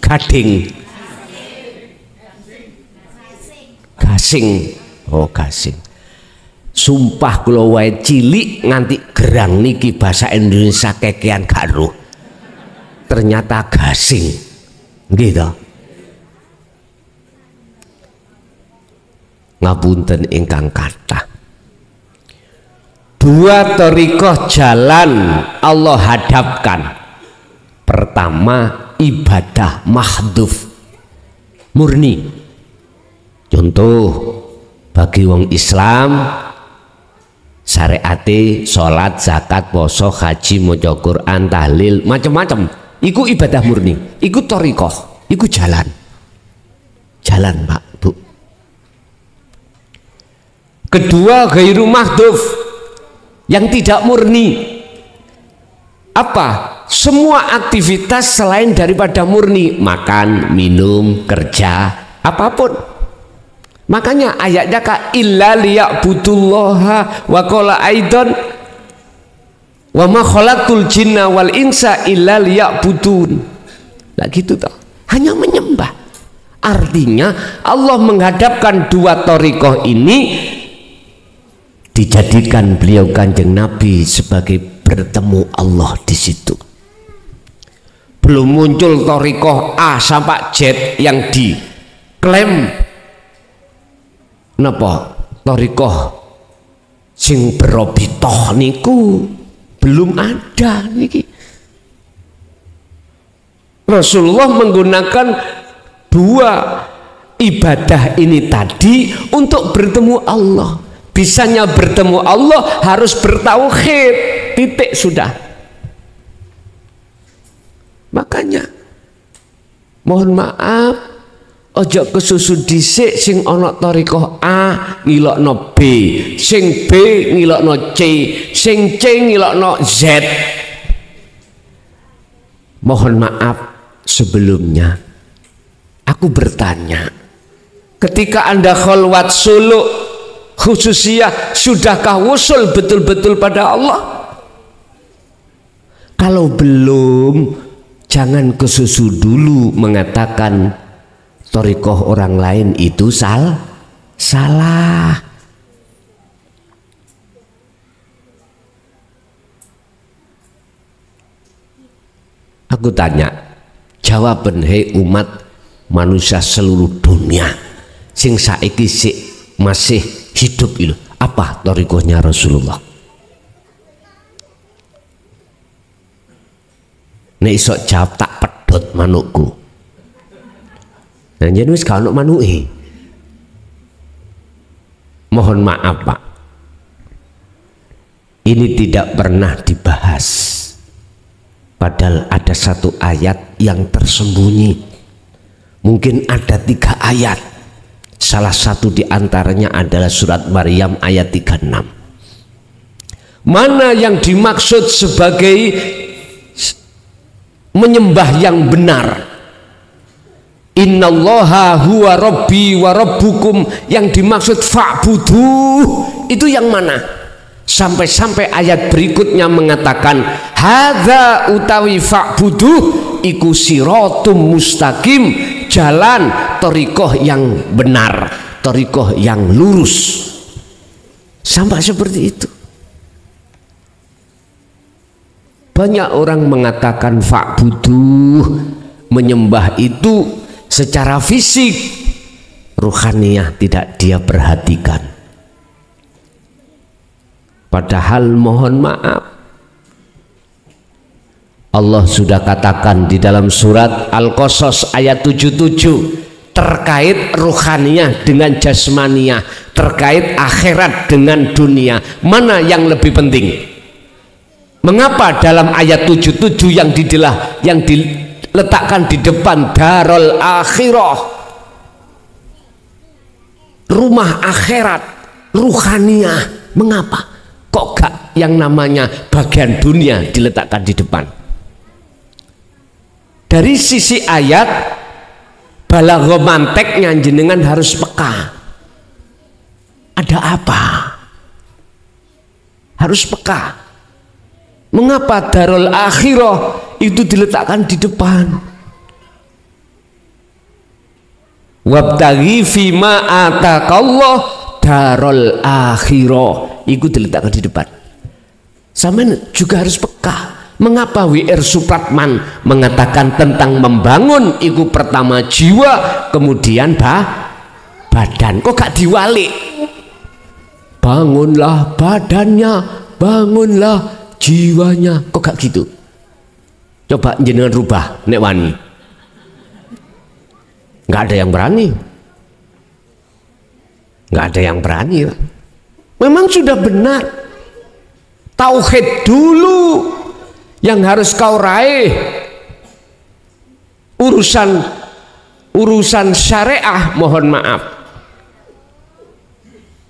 B: Gading. Gasing. Oh, gasing. Sumpah kula wae cilik nganti gerang niki bahasa Indonesia kekean gak roh. Ternyata gasing. Gitu. Ngapunten ingkang kathah. Dua thariqah jalan Allah hadapkan. Pertama, ibadah mahdhuf, murni. Contoh bagi wong Islam, syariate salat, zakat, poso, haji, maca Quran, tahlil, macam-macam. Iku ibadah murni, iku thariqah, iku jalan. Jalan, Pak, Bu. Kedua, ghairu mahdhuf, yang tidak murni. Apa? Semua aktivitas selain daripada murni, makan, minum, kerja, apapun. Makanya ayatnya ka illa liya'budullaha wa qala aidan wa ma khalaqtul jinna wal insa illa liya'budun. Lah gitu toh. Hanya menyembah. Artinya Allah menghadapkan dua thariqah ini, dijadikan beliau Kanjeng Nabi sebagai bertemu Allah di situ. Belum muncul thariqah A sampai Z yang diklaim napa thariqah sing berobitoh niku belum ada niki. Rasulullah menggunakan dua ibadah ini tadi untuk bertemu Allah. Bisanya bertemu Allah harus bertauhid, titik sudah. Makanya mohon maaf, ojo kesusu dhisik sing ana thariqah A ngilokno B, sing B ngilokno C, sing C ngilokno Z. Mohon maaf sebelumnya, aku bertanya, ketika Anda kholwat suluk khususiyah, sudahkah wusul betul-betul pada Allah? Kalau belum, jangan kesusu dulu mengatakan thariqah orang lain itu salah. Aku tanya, jawaban hei umat manusia seluruh dunia sing saiki masih hidup itu, apa thariqahnya Rasulullah? Nek iso jawab tak pedot manukku. Nah jadi wis gak ono manuke. Mohon maaf Pak, ini tidak pernah dibahas. Padahal ada satu ayat yang tersembunyi. Mungkin ada 3 ayat. Salah satu diantaranya adalah surat Maryam ayat 36. Mana yang dimaksud sebagai menyembah yang benar? Innallaha huwa rabbi wa rabbukum, yang dimaksud fa'buduh itu yang mana? Sampai-sampai ayat berikutnya mengatakan hadza utawi fa'buduh iku siratum mustaqim, jalan thariqah yang benar, thariqah yang lurus. Sampai seperti itu. Banyak orang mengatakan fa'buduh, menyembah itu secara fisik, ruhaniyah tidak dia perhatikan. Padahal mohon maaf, Allah sudah katakan di dalam surat Al-Qasas ayat 77 terkait ruhaniyah dengan jasmaniyah, terkait akhirat dengan dunia, mana yang lebih penting? Mengapa dalam ayat 77 yang diletakkan di depan darul akhirah, rumah akhirat, ruhaniyah, mengapa kok gak yang namanya bagian dunia diletakkan di depan? Dari sisi ayat balagha manteknya jenengan harus peka. Ada apa? Harus peka. Mengapa darul akhirah itu diletakkan di depan? Wabtaghi fima atakallah darul akhirah itu diletakkan di depan. Sama juga harus peka. Mengapa W.R. Supratman mengatakan tentang membangun itu pertama jiwa, kemudian badan? Kok gak diwalik? Bangunlah badannya, bangunlah jiwanya. Kok gak gitu? Coba jenengan rubah nek wani. Nggak ada yang berani. Nggak ada yang berani. Memang sudah benar. Tauhid dulu yang harus kau raih. Urusan syariah mohon maaf,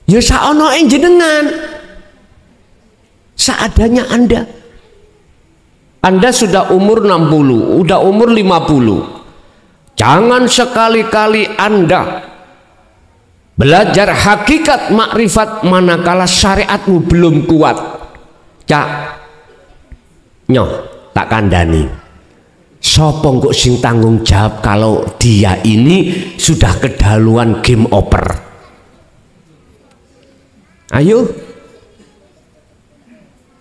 B: ya saono jenengan, seadanya Anda sudah umur 60, udah umur 50. Jangan sekali-kali Anda belajar hakikat makrifat manakala syariatmu belum kuat. Cak nyoh tak kandani, sopong kok sing tanggung jawab kalau dia ini sudah kedaluan game over? Ayo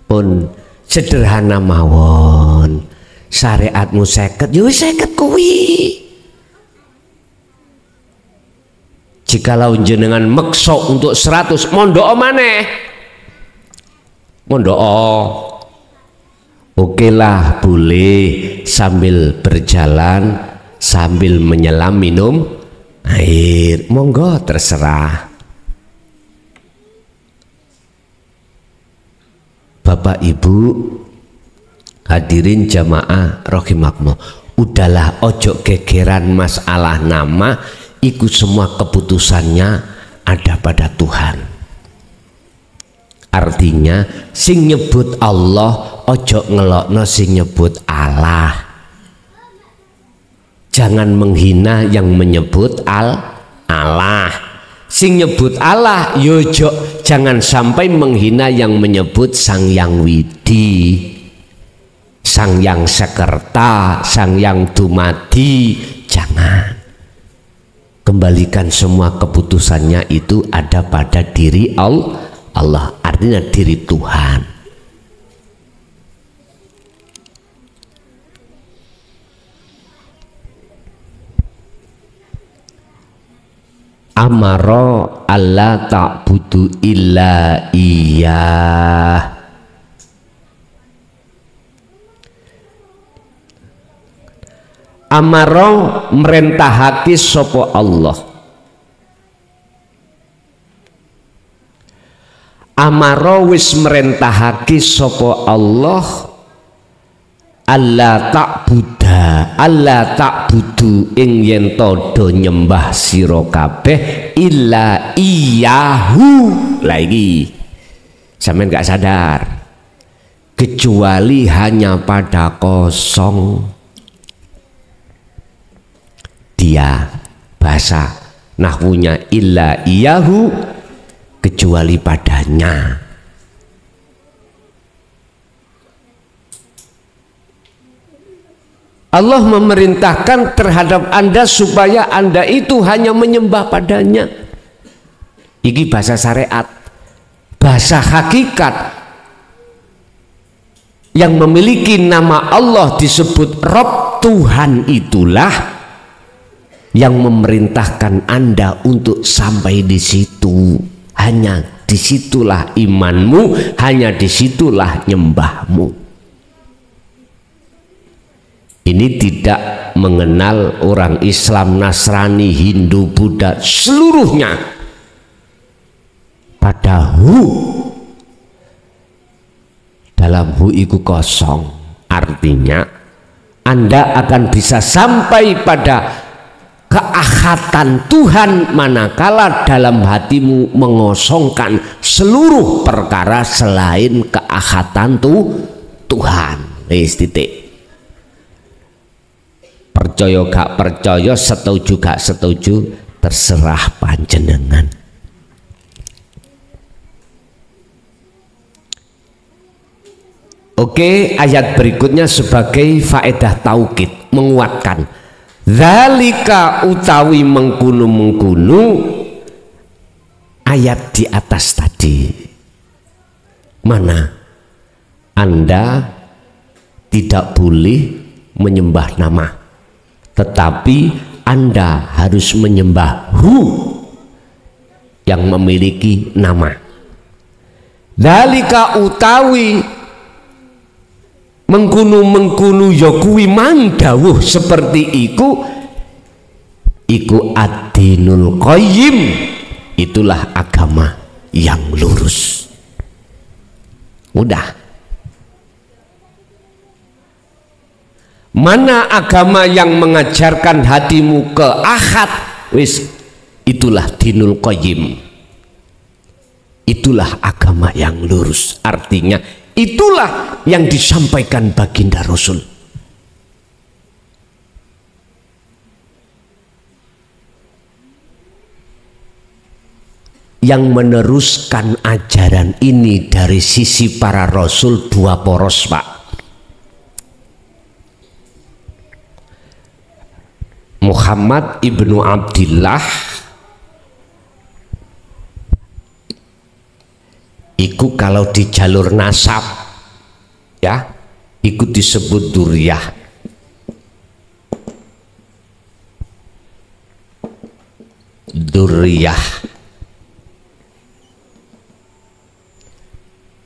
B: pun sederhana mawon, syariatmu 50, yo 50 kuwi. Jikalau jenengan meksa untuk 100, mondok maneh, mondok. Oke lah, boleh sambil berjalan, sambil menyelam minum air, monggo terserah. Bapak Ibu hadirin jamaah rahimakumullah, udahlah ojo gegeran masalah nama, ikut semua keputusannya ada pada Tuhan. Artinya sing nyebut Allah ojo ngelokno sing nyebut Allah. Jangan menghina yang menyebut Allah. Sing nyebut Allah yojo jangan sampai menghina yang menyebut Sang Yang Widi, Sang Yang Sekerta, Sang Yang Dumadi. Jangan. Kembalikan semua keputusannya itu ada pada diri Allah, artinya diri Tuhan. Amaro alla ta'budu illa iyah. Amaro merentahake sapa Allah. Amaro wis merentahake sapa Allah alla ta'budu ing yen do nyembah sira kabeh illa iyahu. Lagi sampean gak sadar, kecuali hanya pada kosong. Dia bahasa nahwunya illa iyahu, kecuali padanya. Allah memerintahkan terhadap Anda supaya Anda itu hanya menyembah padanya. Ini bahasa syariat. Bahasa hakikat yang memiliki nama Allah disebut Rabb, Tuhan itulah yang memerintahkan Anda untuk sampai di situ. Hanya disitulah imanmu, hanya disitulah nyembahmu. Ini tidak mengenal orang Islam, Nasrani, Hindu, Buddha, seluruhnya pada dalam iku kosong. Artinya Anda akan bisa sampai pada keahatan Tuhan manakala dalam hatimu mengosongkan seluruh perkara selain keahatan Tuhan. Titik. Percaya gak percaya, setuju gak setuju, terserah panjenengan. Oke, ayat berikutnya sebagai faedah taukid, menguatkan zalika utawi mengkunu ayat di atas tadi. Mana Anda tidak boleh menyembah nama, tetapi Anda harus menyembah yang memiliki nama. Dzalika utawi mengkunu ya kuwi mandawuh seperti iku ad-dinul qayyim, itulah agama yang lurus. Mudah. Mana agama yang mengajarkan hatimu ke ahad, wis itulah dinul qayyim, itulah agama yang lurus. Artinya itulah yang disampaikan baginda Rasul. Yang meneruskan ajaran ini dari sisi para Rasul dua poros, Pak. Muhammad ibnu Abdillah iku kalau di jalur nasab ya ikut disebut duriyah.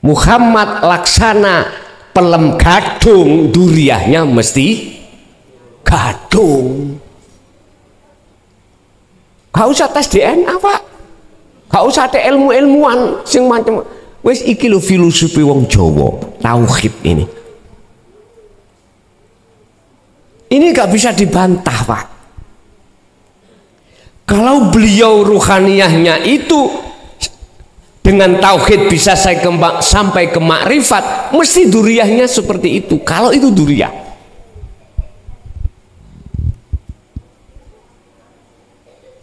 B: Muhammad laksana pelem gadung, duriyahnya mesti gadung. Gak usah tes DNA, Pak. Gak usah ada ilmu-ilmuwan sing macam Wes iki lho filosofi wong Jawa, tauhid ini. Ini gak bisa dibantah, Pak. Kalau beliau ruhaniyahnya itu dengan tauhid bisa sampai ke makrifat, mesti duriyahnya seperti itu. Kalau itu duriyah.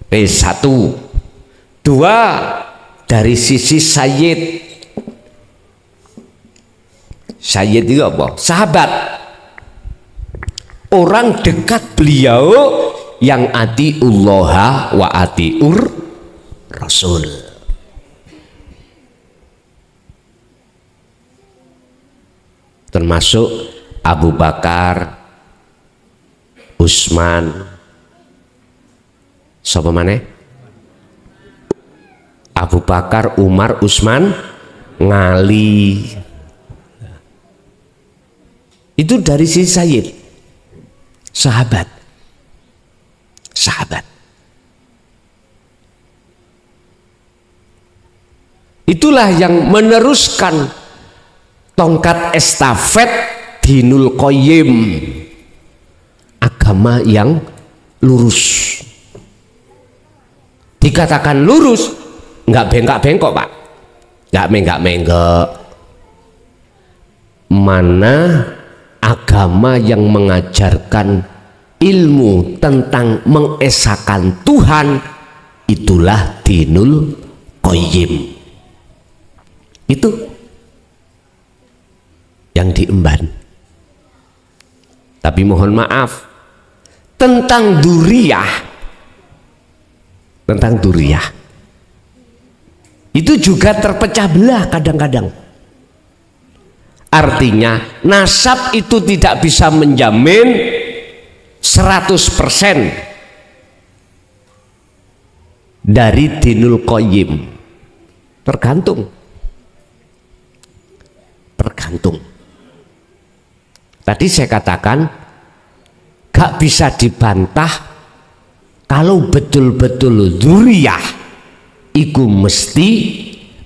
B: Satu. Dua, dari sisi sayyid. Sayyid itu apa? Sahabat. Orang dekat beliau yang atiullaha wa atiur rasul. Termasuk Abu Bakar, Utsman, siapa mana? Abu Bakar, Umar, Utsman, Ali. Itu dari sisi sayyid. Sahabat. Sahabat. Itulah yang meneruskan tongkat estafet dinul qayyim, agama yang lurus. Dikatakan lurus, nggak bengkak-bengkok, Pak, nggak menggak-menggak. Mana agama yang mengajarkan ilmu tentang mengesahkan Tuhan, itulah dinul qayyim. Itu yang diemban. Tapi mohon maaf, tentang duriyah, itu juga terpecah belah kadang-kadang. Artinya nasab itu tidak bisa menjamin 100% dari dinul qayyim. Tergantung. Tadi saya katakan gak bisa dibantah kalau betul-betul dzurriyah iku mesti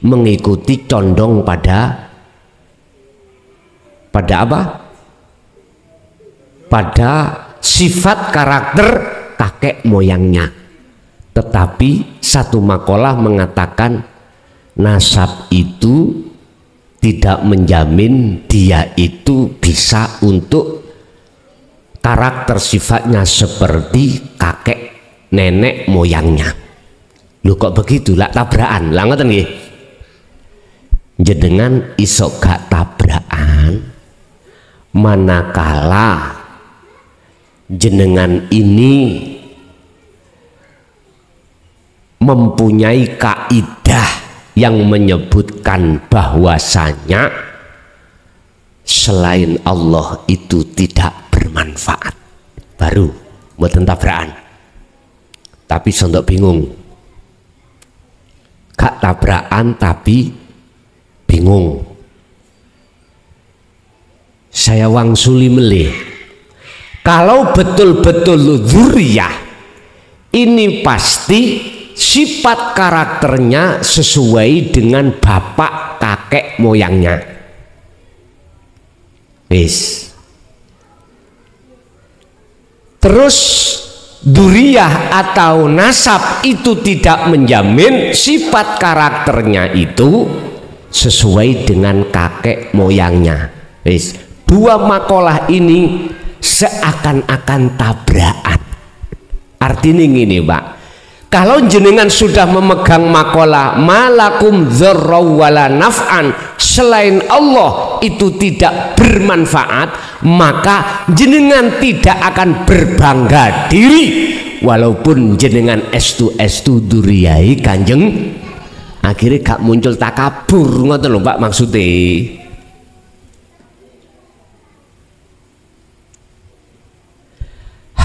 B: mengikuti condong pada apa? Pada sifat karakter kakek moyangnya. Tetapi satu makalah mengatakan nasab itu tidak menjamin dia itu bisa untuk karakter sifatnya seperti kakek nenek moyangnya. Loh kok begitu? Lah tabrakan. Lah ngoten nggih. Jenengan iso gak tabrakan manakala jenengan ini mempunyai kaidah yang menyebutkan bahwasanya selain Allah itu tidak bermanfaat, baru mboten tabrakan. Tapi sondok bingung, gak tabrakan tapi bingung. Saya wangsuli melih, kalau betul-betul dzurriyah ini pasti sifat karakternya sesuai dengan bapak kakek moyangnya. Wis. Terus dzurriyah atau nasab itu tidak menjamin sifat karakternya itu sesuai dengan kakek moyangnya. Wis. Dua makalah ini seakan-akan tabrakan. Artinya gini, Pak. Kalau jenengan sudah memegang makalah malakum dzarra wala naf'an, selain Allah itu tidak bermanfaat, maka jenengan tidak akan berbangga diri walaupun jenengan estu dzurriyah Kanjeng. Akhirnya gak muncul takabur, ngoten lho Pak maksudnya.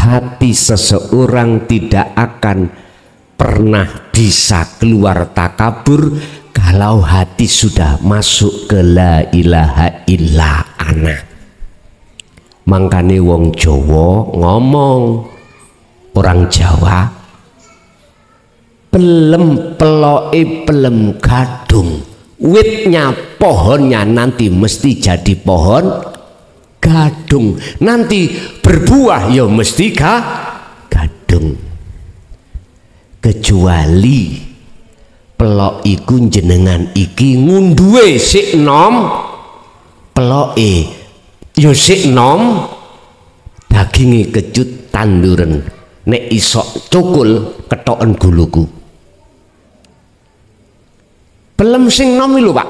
B: Hati seseorang tidak akan pernah bisa keluar takabur kalau hati sudah masuk ke la ilaha illa ana. Mangkane wong Jawa ngomong, orang Jawa pelem peloke pelem gadung witnya, pohonnya nanti mesti jadi pohon gadung, nanti berbuah ya mesti gadung. Kecuali pelok iku jenengan iki ngunduhe sik nom, peloke ya sik nom, daginge kecut tanduren, nek isok cukul ketoken guluku. Pelem sing nom lho Pak,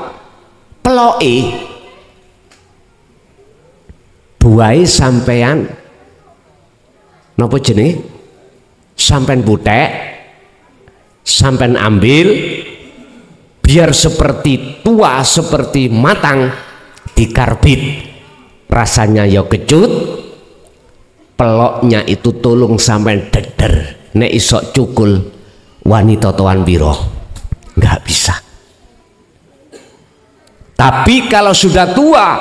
B: peloke buahe sampean napa jenenge, sampean putek, sampean ambil, biar seperti tua, seperti matang, dikarbit, rasanya ya kecut, peloknya itu tolong sampean deder, nek isok cukul wanita toan biro, nggak bisa. Tapi kalau sudah tua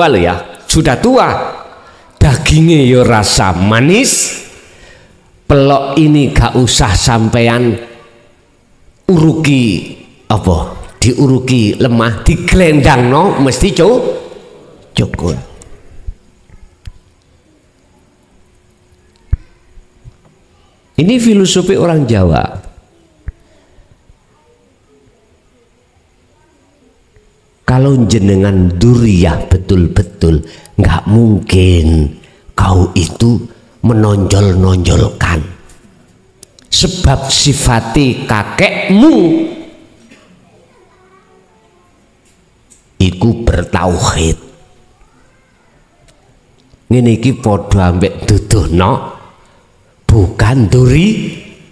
B: loh ya, sudah tua, dagingnya ya rasa manis, pelok ini gak usah sampean uruki apa, diuruki lemah, diglendang no, mesti cukul. Ini filosofi orang Jawa. Kalau jenengan duriyah betul-betul, nggak mungkin kau itu menonjol-nonjolkan, sebab sifati kakekmu iku bertauhid. Ngene iki padha ambek duduhno bukan duriyah.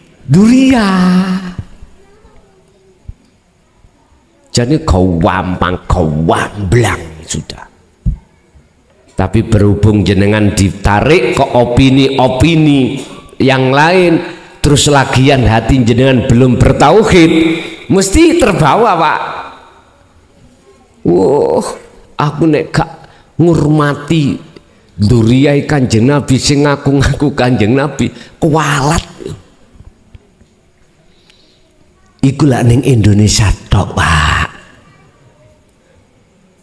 B: Jadi kau wamblang sudah. Tapi berhubung jenengan ditarik ke opini-opini yang lain, terus lagian hati jenengan belum bertauhid, mesti terbawa Pak. Wah, aku nek gak ngurmati duriyah Kanjeng Nabi, sing ngaku-ngaku Kanjeng Nabi, kualat. Iku lak ning Indonesia tok Pak.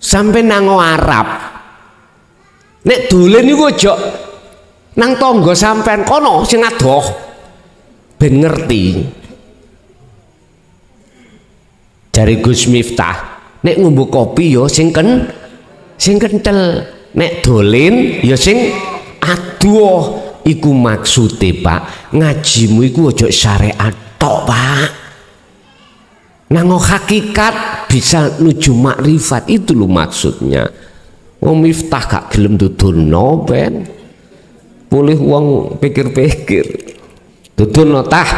B: Sampai nang Arab, nek dolen iku aja nang tangga sampean kono sing adoh ben ngerti. Jari Gus Miftah, nek ngombe kopi yo sing kentel, nek dolen yo sing adoh. Iku maksude Pak, ngajimu iku aja syariat tok Pak. Nang hakikat bisa nuju makrifat, itu lo maksudnya. Wong Miftah gak gelem dudono ben, boleh wong pikir-pikir dudono tah,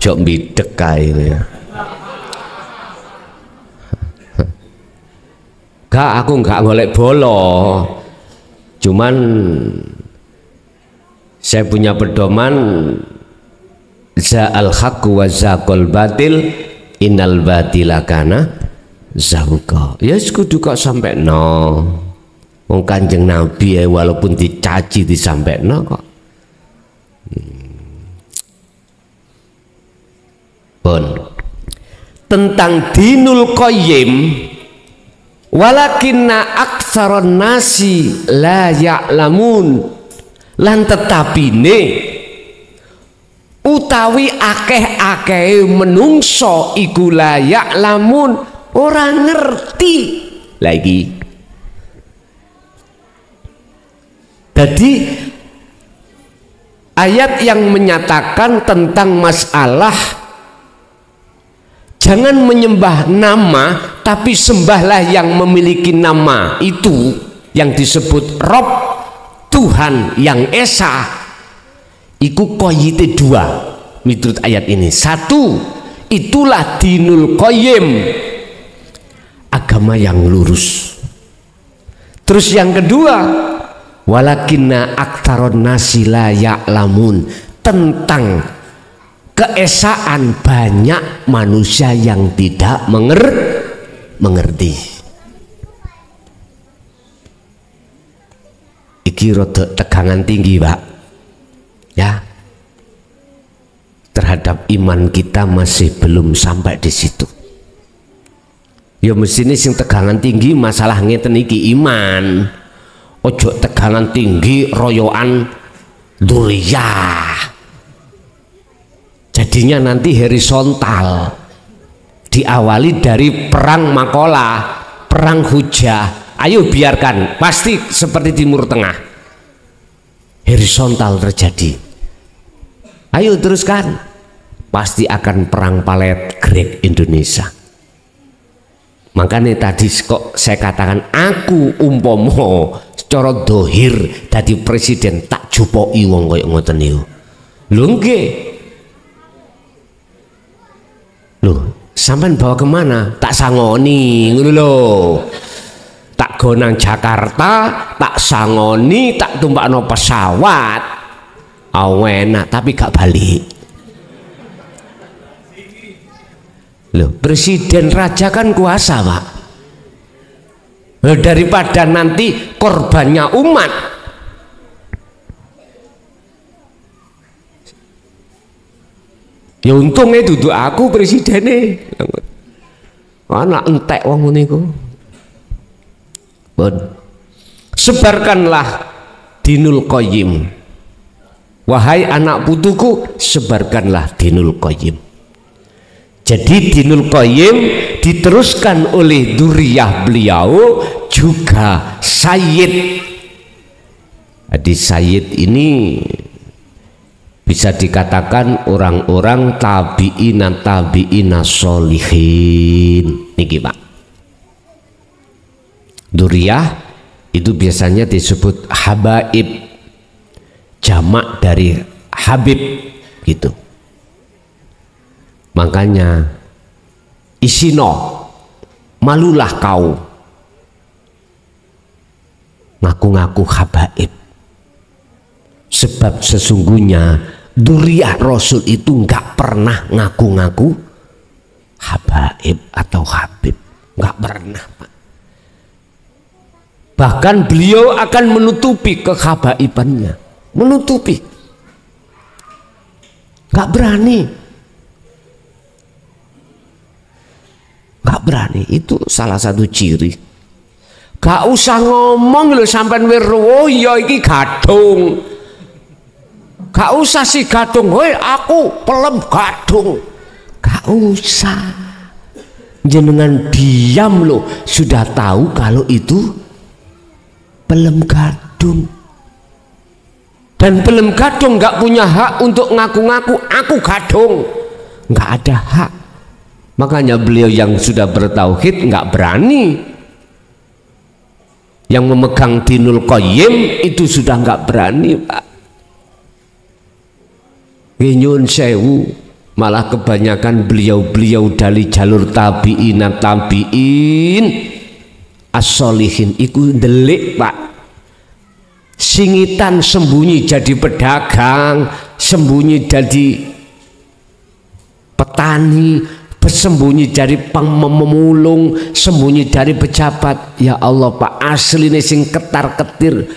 B: jok bidek kae ya. Gak, aku gak golek bolo, cuman saya punya pedoman za'al haqq wa zaqal batil innal batila kana zahuqa. Ya kudu kok sampai no. Wong Kanjeng Nabi walaupun dicaci disampaikan kok. Pun tentang dinul qayyim, walakinna aktsaron nasi la ya'lamun. Lan tetapine utawi akeh-akeh menungso iku layak lamun orang ngerti lagi. Jadi ayat yang menyatakan tentang masalah jangan menyembah nama tapi sembahlah yang memiliki nama, itu yang disebut Rob, Tuhan yang esa. Iku koyite dua menurut ayat ini. Satu, itulah dinul qayyim, agama yang lurus. Terus yang kedua, walakinna aktsaron nasi la ya'lamun, tentang keesaan banyak manusia yang tidak mengerti. Iki rada tegangan tinggi Pak ya. terhadap iman kita masih belum sampai di situ. Ya mestine sing tegangan tinggi masalah ngeten iki iman. Ojo tegangan tinggi royoan duriyah. Jadinya nanti horizontal. Diawali dari perang Makola, perang Hujah. Ayo biarkan, pasti seperti Timur Tengah. Horizontal terjadi. Ayo teruskan, pasti akan perang palet Grek Indonesia. Makanya tadi kok saya katakan aku umpomo secara dohir dadi presiden tak jupoki wong koyo ngoten niku. Lho nggih. Lho, sampean bawa kemana? Tak sangoni ngono lho. Tak gonang Jakarta, tak sangoni, tak tumpakno pesawat. Enak tapi gak balik. Loh, presiden raja kan kuasa, Pak. Loh, daripada nanti korbannya umat. Ya untungnya duduk aku presidennya. Anak entek wong niku. Sebarkanlah Dinul Qayyim. Wahai anak putuku, sebarkanlah Dinul Qayyim. Jadi Dinul Qayyim diteruskan oleh duriyah beliau juga Sayyid. Jadi Sayyid ini bisa dikatakan orang-orang tabi'ina sholihin. Niki Pak. Duriyah itu biasanya disebut habaib. Jamak dari Habib gitu. Makanya isino malulah kau ngaku-ngaku habaib, sebab sesungguhnya duriyah Rasul itu nggak pernah ngaku-ngaku habaib atau habib, nggak pernah Pak. Bahkan beliau akan menutupi kehabaibannya, menutupi, nggak berani. Gak berani, itu salah satu ciri. Gak usah ngomong lho sampean weruh ya iki gadung. Gak usah si gadung, woi aku pelem gadung. Gak usah. Jenengan diam loh, sudah tahu kalau itu pelem gadung. Dan pelem gadung gak punya hak untuk ngaku-ngaku aku gadung. Gak ada hak. Makanya beliau yang sudah bertauhid nggak berani, yang memegang Dinul Qayyim itu sudah nggak berani Pak. Nyun sewu, malah kebanyakan beliau-beliau dari jalur tabi'in as-sholihin iku ndelik Pak. Singitan sembunyi jadi pedagang, sembunyi jadi petani, bersembunyi dari pemulung, sembunyi dari pejabat. Ya Allah Pak, asli ini sing ketar-ketir.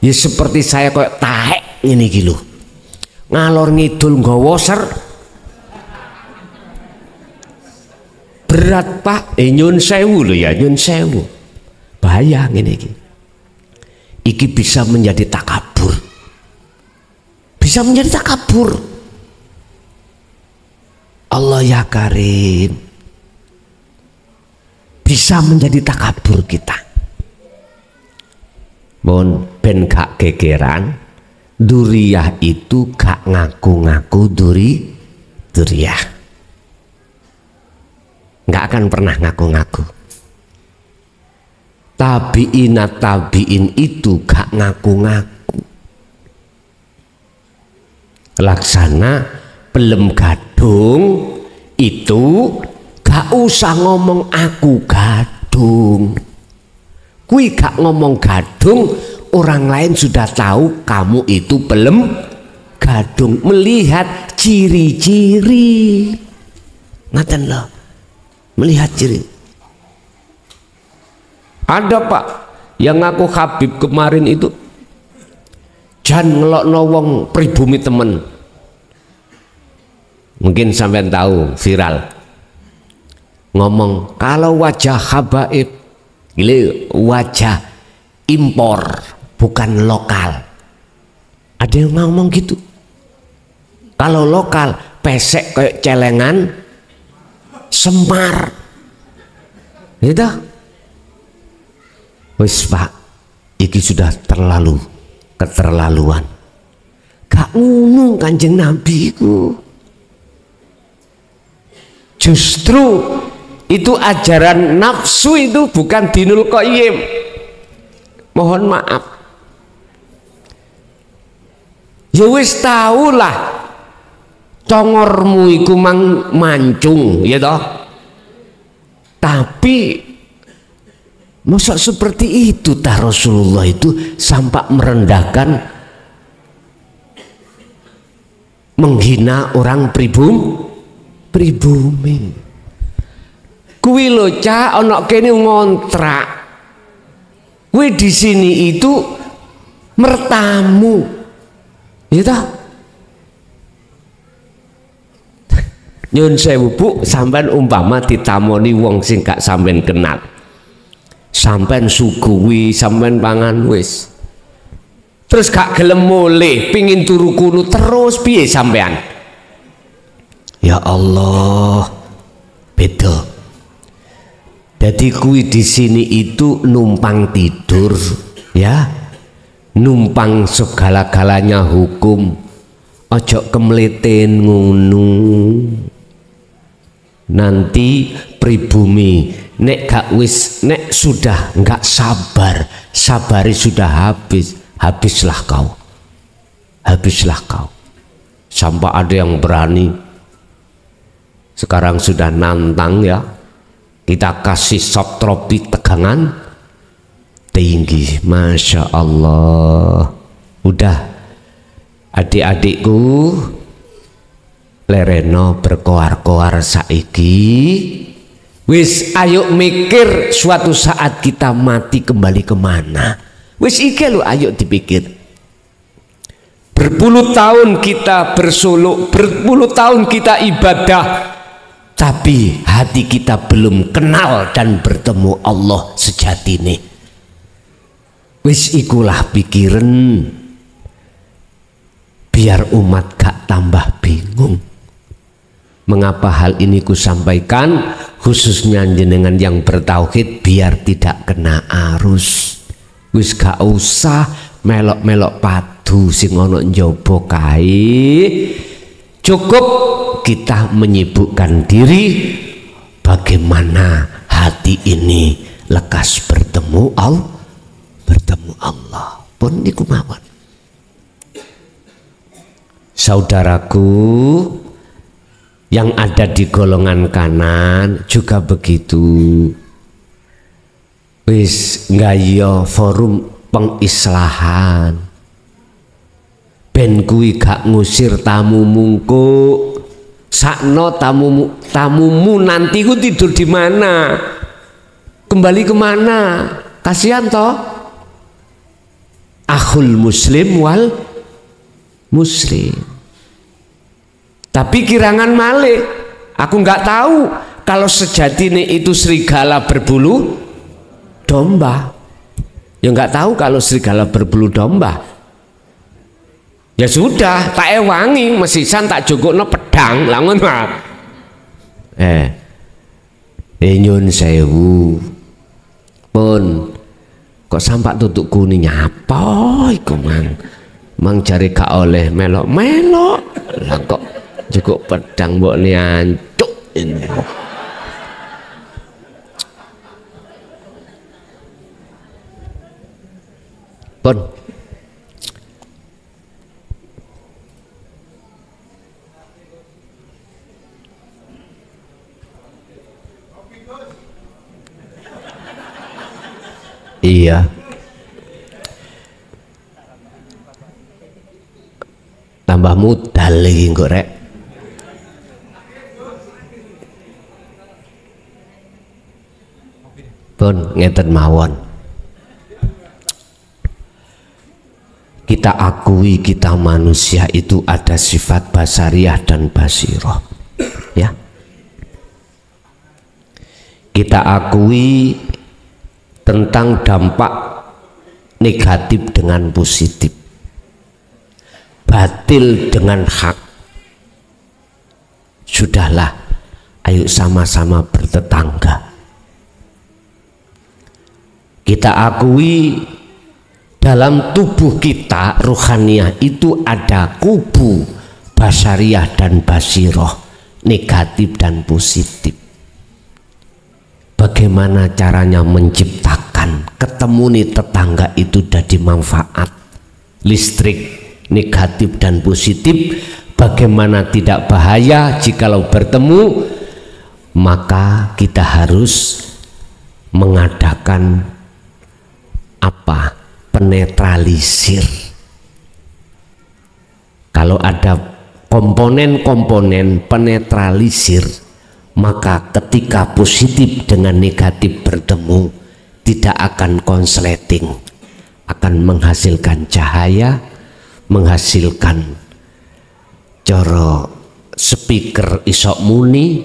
B: Ya seperti saya kayak taek ini gitu. Ngalor ngidul nggawa ser. Berat Pak, nyun sewu loh ya, nyun sewu. Bahaya ini iki. Iki bisa menjadi takabur. Bisa menjadi takabur. Allah ya Karim, bisa menjadi takabur kita. Bon ben gak gegeran, duriyah itu gak ngaku-ngaku duriyah. Gak akan pernah ngaku-ngaku. Tabi'in itu gak ngaku-ngaku. Laksana pelem gadung itu gak usah ngomong aku gadung. Kui gak ngomong gadung, orang lain sudah tahu kamu itu pelem gadung, melihat ciri-ciri. Ngaten loh, melihat ciri. Ada Pak yang ngaku Habib kemarin itu jan ngelokno wong pribumi temen. Mungkin sampean tahu, viral. Ngomong kalau wajah habaib, ini wajah impor bukan lokal. Ada yang ngomong gitu. Kalau lokal pesek kayak celengan, Semar. Gitu. Wis Pak, iki sudah terlalu keterlaluan. Gak ngono Kanjeng Nabi ku. Justru itu ajaran nafsu itu bukan dinul qayyim. Mohon maaf. Ya wis tahulah congormu iku mancung, ya toh. Tapi masa seperti itu tah Rasulullah itu sampai merendahkan, menghina orang pribumi. Kuwi lho Cak, ana kene ngontrak. Kuwi di sini itu mertamu. Ya toh? Nyun sewu Bu, sampean umpama ditamoni wong sing gak sampean kenal. Sampean suguhi, sampean pangan wis. Terus gak gelem mulih, pingin turu kuno terus piye sampean? Ya Allah, beda. Jadi kuwi di sini itu numpang tidur, ya. Numpang segala-galanya hukum. Ojo kemleten ngono. Nanti pribumi nek gak wis, nek sudah nggak sabar, sabari sudah habis, habislah kau, habislah kau. Sampai ada yang berani sekarang sudah nantang, ya, kita kasih subtropi tegangan tinggi, Masya Allah. Udah adik-adikku lereno berkoar-koar saiki, wis ayo mikir suatu saat kita mati kembali kemana. Wis iki lho, ayo dipikir. Berpuluh tahun kita bersuluk, berpuluh tahun kita ibadah, tapi hati kita belum kenal dan bertemu Allah sejatine. Wis ikulah pikiran, biar umat gak tambah bingung. Mengapa hal ini ku sampaikan, khususnya jenengan yang bertauhid, biar tidak kena arus. Wis gak usah melok-melok padu sing ono njaba kae. Cukup kita menyibukkan diri bagaimana hati ini lekas bertemu Allah. Pun niku mawon. Saudaraku yang ada di golongan kanan juga begitu. Wis nggayo forum pengislahan. Ben kuwi gak ngusir tamu mungku. Sakno tamumu nanti ku tidur di mana? Kembali kemana? Kasihan toh. Akhul muslim wal muslim. Tapi kirangan malih, aku nggak tahu kalau sejatinya itu serigala berbulu domba. Ya nggak tahu kalau serigala berbulu domba. Ya sudah, tak ewangi, mesisan tak jogokno pedang, langun mah. Nyun sewu, pun kok sampak tutuk kuning apa iku mang cari gak oleh melok-melok lah kok cukup pedang mbok niancuk ini. Pun iya, tambah modal lagi kok rek. Pun ngeten mawon. kita akui kita manusia itu ada sifat basariah dan basiroh, ya. Kita akui tentang dampak negatif dengan positif, batil dengan hak. Sudahlah, ayo sama-sama bertetangga. Kita akui dalam tubuh kita ruhaniah itu ada kubu basariah dan basiroh, negatif dan positif. Bagaimana caranya menciptakan ketemu nih tetangga itu jadi manfaat listrik negatif dan positif. Bagaimana tidak bahaya jikalau bertemu, maka kita harus mengadakan apa? Penetralisir. Kalau ada komponen-komponen penetralisir, maka ketika positif dengan negatif bertemu tidak akan konsleting, akan menghasilkan cahaya, menghasilkan coro speaker isok muni,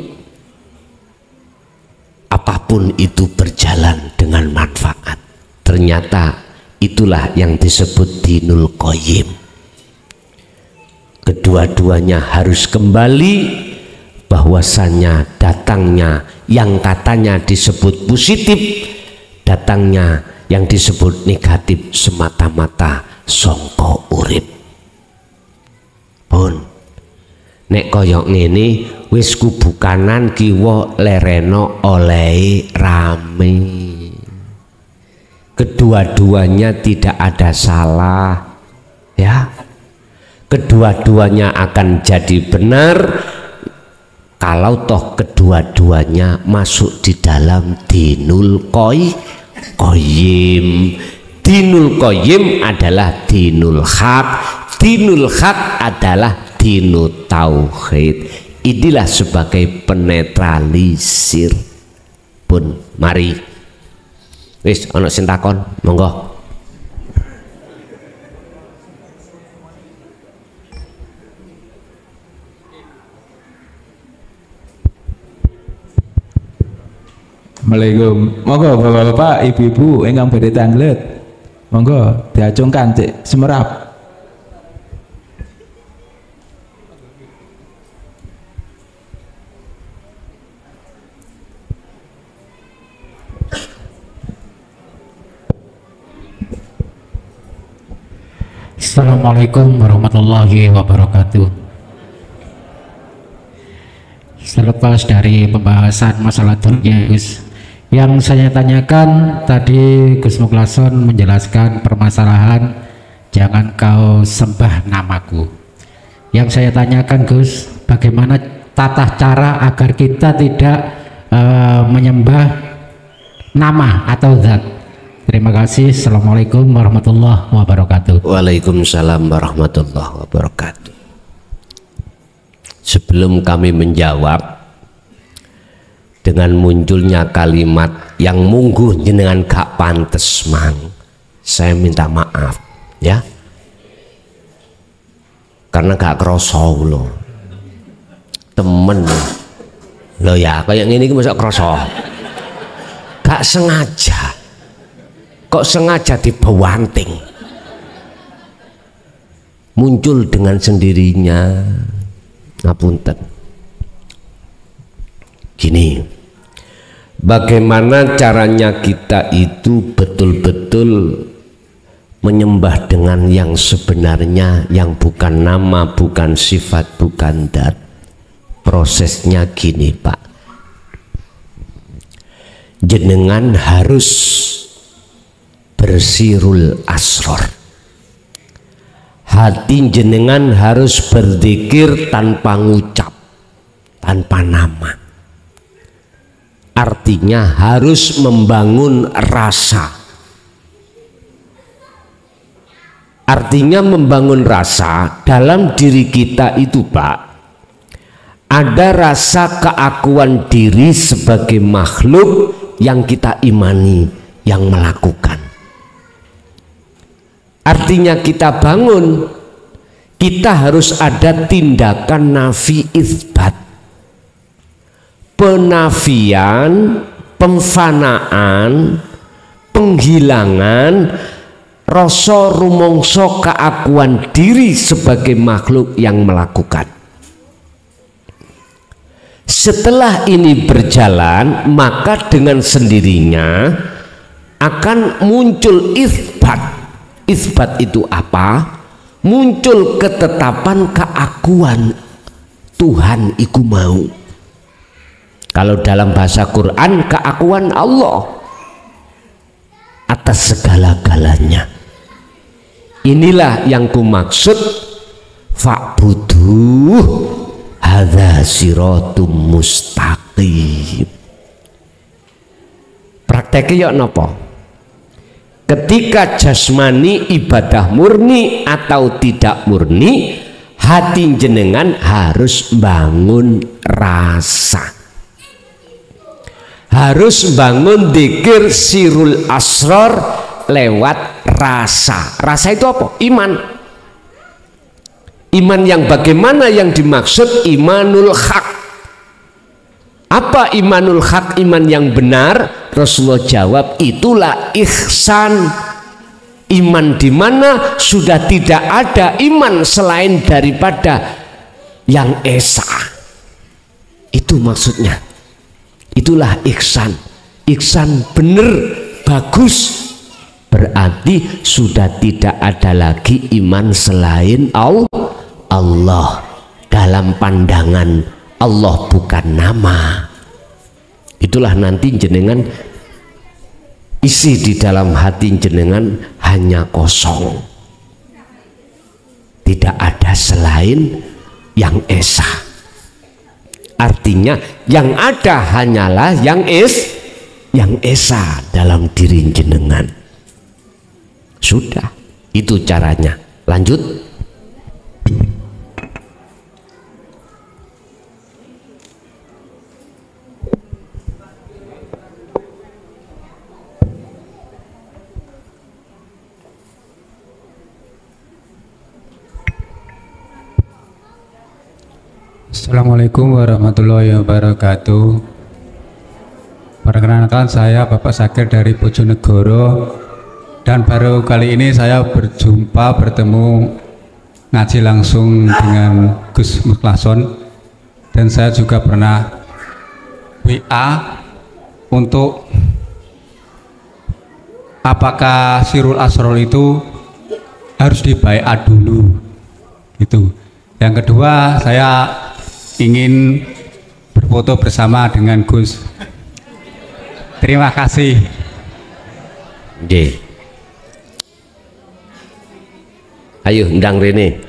B: apapun itu berjalan dengan manfaat. Ternyata itulah yang disebut dinul qayyim. Kedua-duanya harus kembali, bahwasanya datangnya yang katanya disebut positif, datangnya yang disebut negatif semata-mata songko urip. Pun nek koyok ngene wis kubu kanan kiwa lereno oleh rame. Kedua-duanya tidak ada salah, ya. Kedua-duanya akan jadi benar kalau toh kedua-duanya masuk di dalam dinul qayyim. Dinul qayyim adalah dinul haq, dinul haq adalah dinul tauhid. Inilah sebagai penetralisir. Pun mari wis ana sing takon, monggo.
C: Assalamualaikum. Monggo bapak-bapak, ibu-ibu ingkang badhe tanglet. Monggo diacungkan cek semerap.
D: Assalamualaikum warahmatullahi wabarakatuh. Selepas dari pembahasan masalah dunia, Gus, yang saya tanyakan tadi Gus Muklason menjelaskan permasalahan jangan kau sembah namaku. Yang saya tanyakan, Gus, bagaimana tata cara agar kita tidak menyembah nama atau zat. Terima kasih. Assalamualaikum warahmatullahi wabarakatuh.
B: Waalaikumsalam warahmatullahi wabarakatuh. Sebelum kami menjawab, dengan munculnya kalimat yang mungguh jenengan gak pantes mang, saya minta maaf ya, karena gak kroso lo temen lo ya kayak gini masa kroso, gak sengaja. Kok sengaja dibawanting, muncul dengan sendirinya. Ngapunten. Gini, bagaimana caranya kita itu betul-betul menyembah dengan yang sebenarnya, yang bukan nama, bukan sifat, bukan dat. Prosesnya gini Pak, jenengan harus bersirul asror. Hati jenengan harus berzikir tanpa ngucap, tanpa nama. Artinya harus membangun rasa. Artinya membangun rasa dalam diri kita itu Pak. Ada rasa keakuan diri sebagai makhluk yang kita imani, yang melakukan. Artinya kita bangun, kita harus ada tindakan nafi isbat, penafian, pemfanaan, penghilangan rasa rumangsa keakuan diri sebagai makhluk yang melakukan. Setelah ini berjalan, maka dengan sendirinya akan muncul isbat. Isbat itu apa? Muncul ketetapan keakuan Tuhan iku mau. Kalau dalam bahasa Quran, keakuan Allah atas segala-galanya. Inilah yang kumaksud fa'buduh hadza siratum mustaqim. Prakteknya ya napa? Ketika jasmani ibadah murni atau tidak murni, hati jenengan harus bangun rasa, harus bangun dzikir sirul asrar lewat rasa. Rasa itu apa? Iman. Iman yang bagaimana yang dimaksud? Imanul haq. Apa imanul haq? Iman yang benar. Rasulullah jawab, itulah ihsan. Iman di mana sudah tidak ada iman selain daripada yang esa. Itu maksudnya. Itulah ihsan. Ihsan benar, bagus. Berarti sudah tidak ada lagi iman selain Allah. Dalam pandangan Allah bukan nama. Itulah nanti jenengan isi di dalam hati jenengan hanya kosong, tidak ada selain yang esa. Artinya yang ada hanyalah yang esa dalam diri jenengan. Sudah, itu caranya. Lanjut.
C: Assalamualaikum warahmatullahi wabarakatuh. Perkenalkan, saya Bapak Sakir dari Bojonegoro, dan baru kali ini saya bertemu ngaji langsung dengan Gus Mukhlason, dan saya juga pernah WA untuk apakah sirul asror itu harus dibaiat dulu gitu. Yang kedua, saya ingin berfoto bersama dengan Gus. Terima kasih.
B: Nggih. Ayo ndang rene.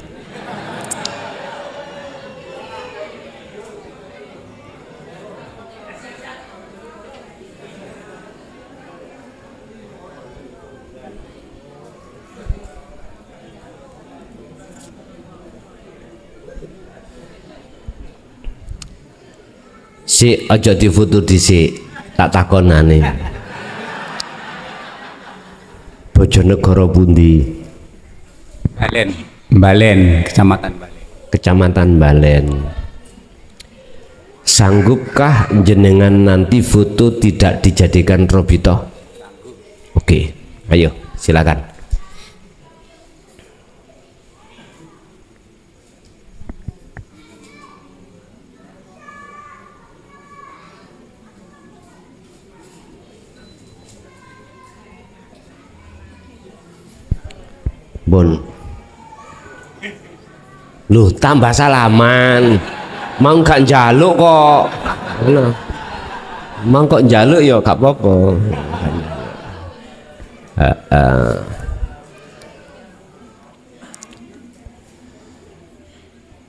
B: Si aja difoto dhisik, tak takonane. Bojonegoro pundi?
C: Balen, Kecamatan Balen.
B: Kecamatan Balen. Sanggupkah jenengan nanti foto tidak dijadikan robito? Oke, ayo silakan. Bon, lu tambah salaman, mau gak njaluk kok, mau kok njaluk ya gak apa-apa.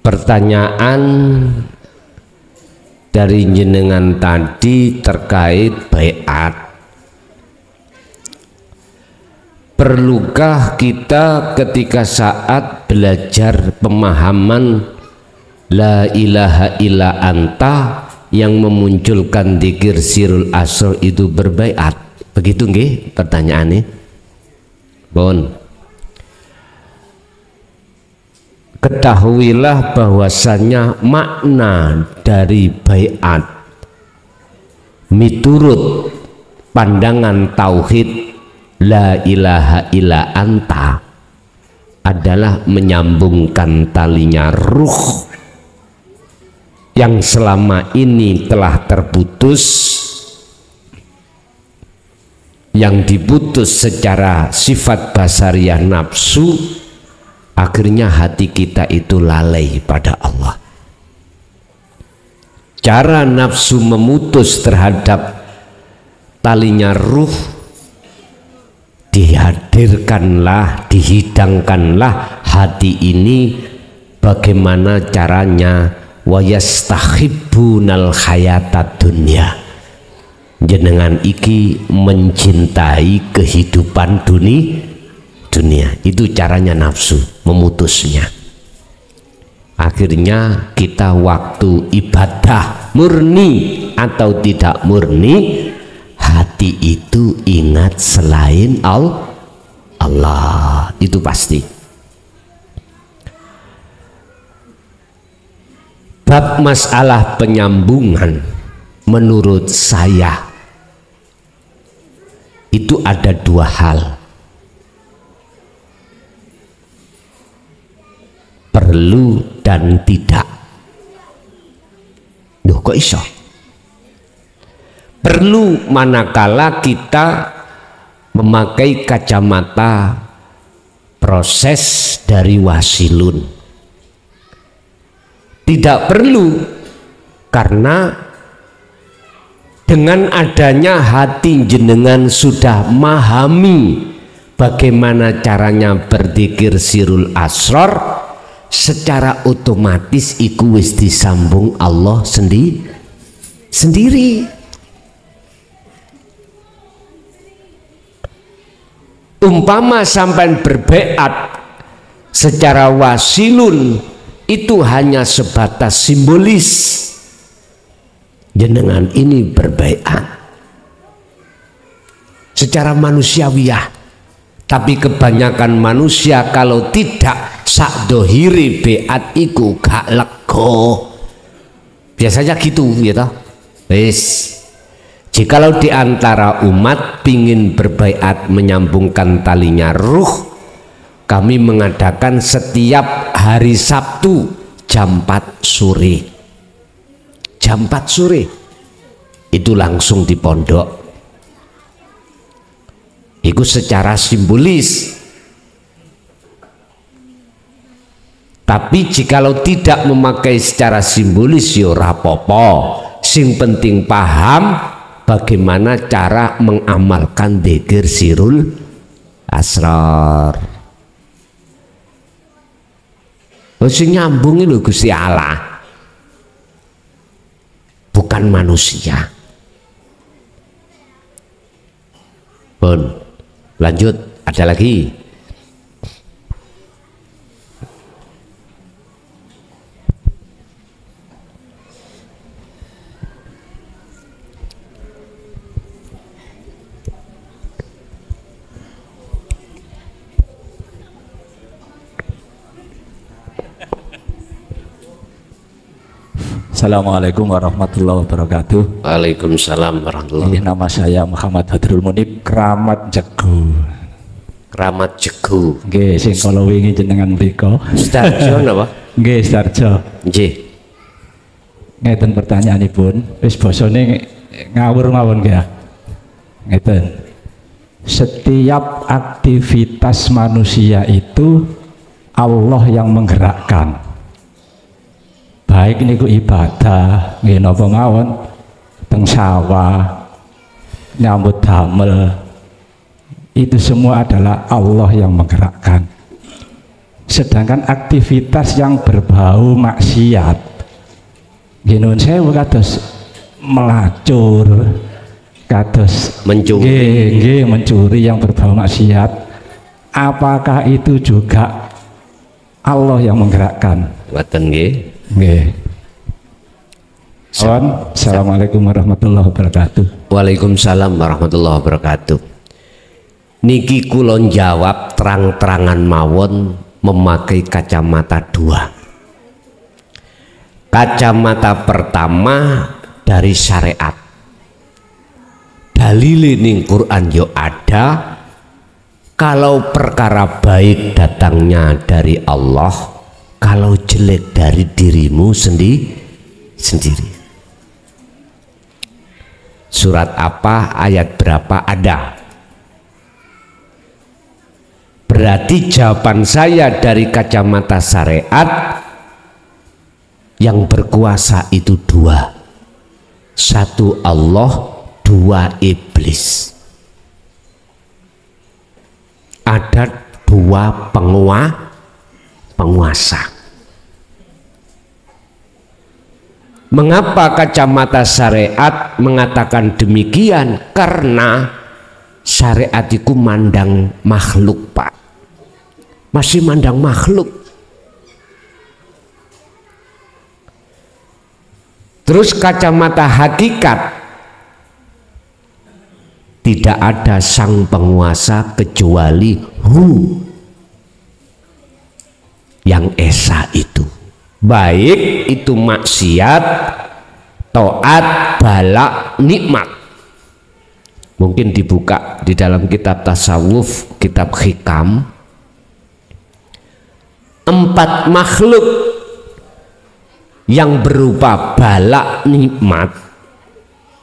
B: Pertanyaan dari jenengan tadi terkait baiat. Perlukah kita ketika saat belajar pemahaman la ilaha illa anta yang memunculkan dzikir sirul asrar itu berbaiat? Begitu nggih pertanyaannya? Bon. ketahuilah bahwasanya makna dari baiat miturut pandangan tauhid la ilaha illa anta adalah menyambungkan talinya ruh yang selama ini telah terputus, yang diputus secara sifat basariah nafsu. Akhirnya hati kita itu lalai pada Allah. Cara nafsu memutus terhadap talinya ruh, dihadirkanlah, dihidangkanlah hati ini. Bagaimana caranya? Wa yastahibbunal hayata dunya, jenengan iki mencintai kehidupan dunia. Itu caranya nafsu memutusnya. Akhirnya kita waktu ibadah murni atau tidak murni, hati itu ingat selain Allah. Itu pasti. Bab masalah penyambungan menurut saya itu ada dua hal. Perlu dan tidak. Duh, kok iso? Perlu manakala kita memakai kacamata proses dari wasilun. Tidak perlu karena dengan adanya hati jenengan sudah memahami bagaimana caranya berzikir sirul asrar, secara otomatis iku wis disambung Allah sendiri. Umpama sampai berbaiat secara wasilun, itu hanya sebatas simbolis. Jenengan ini berbaiat secara manusiawiah, tapi kebanyakan manusia kalau tidak sak dohiri baiat iku gak lego. Biasanya gitu gitu. Wis, jikalau diantara umat pingin berbaiat menyambungkan talinya ruh, kami mengadakan setiap hari Sabtu jam 4 sore. Jam 4 sore itu langsung di pondok. Itu secara simbolis. Tapi jikalau tidak memakai secara simbolis ya ora apa-apa. Sing penting paham bagaimana cara mengamalkan dzikir sirul asrar. Sing nyambung lho Gusti Allah, bukan manusia. Pun lanjut, ada lagi.
E: Assalamualaikum warahmatullahi wabarakatuh.
B: Waalaikumsalam warahmatullahi wabarakatuh.
E: Nama saya Muhammad Hadrul Munib, Kramat Jegu.
B: Kramat Jegu.
E: Nggih, sing kala wingi jenengan mriko.
B: Starjo napa?
E: Nggih, Starjo.
B: Nggih.
E: Ngeten pertanyaanipun, wis basane ngawur mawon nggih. Ngeten. Setiap aktivitas manusia itu Allah yang menggerakkan. Baik niku ibadah, nggih napa mawon, teng sawah, nyambut damel, itu semua adalah Allah yang menggerakkan. Sedangkan aktivitas yang berbau maksiat, nggih nuwun sewu, kados melacur, kados
B: mencuri,
E: nggih mencuri yang berbau maksiat, apakah itu juga Allah yang menggerakkan?
B: Ngoten nggih.
E: Nggih. Assalamualaikum warahmatullahi wabarakatuh.
B: Waalaikumsalam warahmatullahi wabarakatuh. Niki kulon jawab terang-terangan mawon memakai kacamata dua. Kacamata pertama dari syariat, dalil ning Quran yo ada. Kalau perkara baik datangnya dari Allah, kalau jelek dari dirimu sendiri. Surat apa, ayat berapa ada. Berarti jawaban saya dari kacamata syariat, yang berkuasa itu dua. Satu Allah, dua iblis. Ada dua penguasa. Mengapa kacamata syariat mengatakan demikian? Karena syariat itu mandang makhluk, Pak. Masih mandang makhluk. Terus kacamata hakikat, tidak ada sang penguasa kecuali Hu yang esa itu. Baik itu maksiat, taat, balak, nikmat. Mungkin dibuka di dalam kitab tasawuf, kitab hikam. 4 makhluk yang berupa balak, nikmat,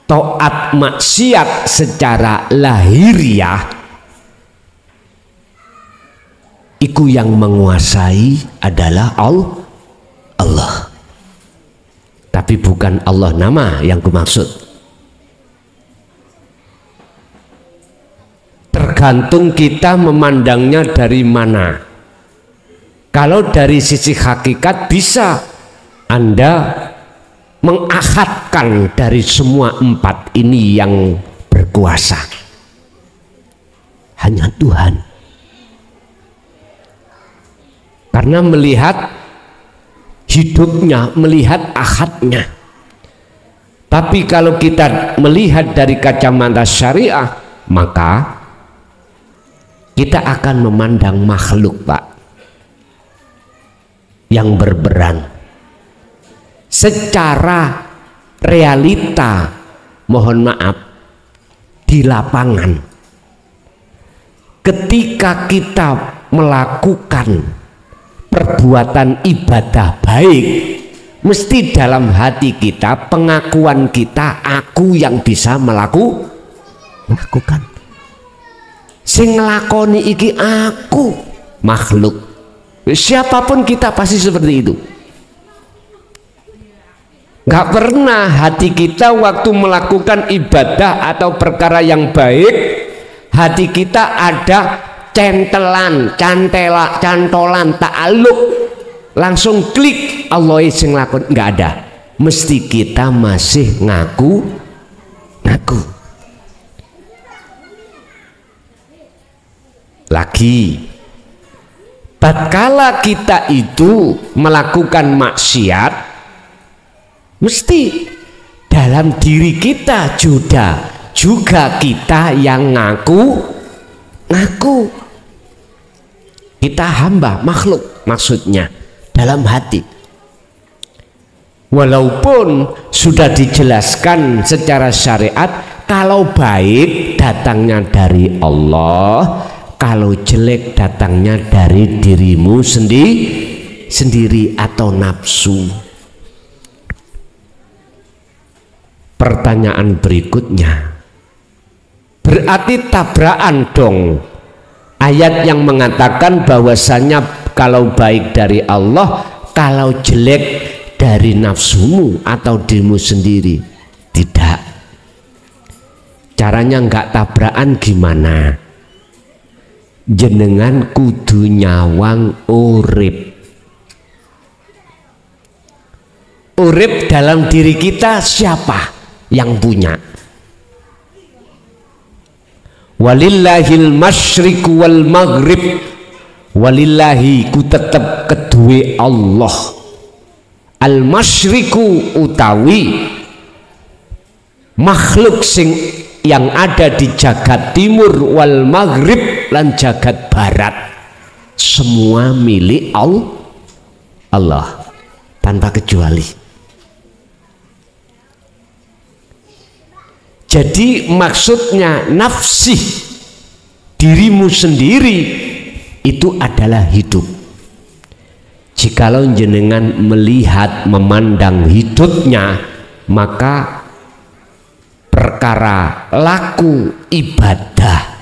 B: taat, maksiat secara lahiriah, iku yang menguasai adalah Allah. Tapi bukan Allah nama yang kumaksud. Tergantung kita memandangnya dari mana. Kalau dari sisi hakikat bisa Anda mengakhatkan dari semua 4 ini yang berkuasa. Hanya Tuhan. Karena melihat hidupnya, melihat ahadnya. Tapi kalau kita melihat dari kacamata syariah, maka kita akan memandang makhluk, Pak, yang berperan. Secara realita, mohon maaf, di lapangan ketika kita melakukan perbuatan ibadah baik, mesti dalam hati kita, pengakuan kita, aku yang bisa melakukan. Sing nglakoni iki aku, makhluk. Siapapun kita pasti seperti itu. Gak pernah hati kita waktu melakukan ibadah atau perkara yang baik, hati kita ada centelan, cantolan, ta'aluk, langsung klik Allah sing lakon. Nggak ada. Mesti kita masih ngaku. Lagi, tatkala kita itu melakukan maksiat, mesti dalam diri kita juga kita yang ngaku. Kita hamba, makhluk maksudnya dalam hati. Walaupun sudah dijelaskan secara syariat, kalau baik datangnya dari Allah, kalau jelek datangnya dari dirimu sendiri atau nafsu. Pertanyaan berikutnya, berarti tabrakan dong ayat yang mengatakan bahwasanya kalau baik dari Allah, kalau jelek dari nafsumu atau dirimu sendiri. Tidak. Caranya nggak tabrakan gimana? Jenengan kudu nyawang urip dalam diri kita. Siapa yang punya? Walillahil masyriku wal maghrib, walillahi ku tetep kedue Allah. Al masyriku utawi makhluk sing yang ada di jagat timur, wal maghrib lan jagat barat. semua milik Allah tanpa kecuali. Jadi maksudnya nafsi, dirimu sendiri itu adalah hidup. Jikalau jenengan melihat memandang hidupnya, maka perkara laku ibadah,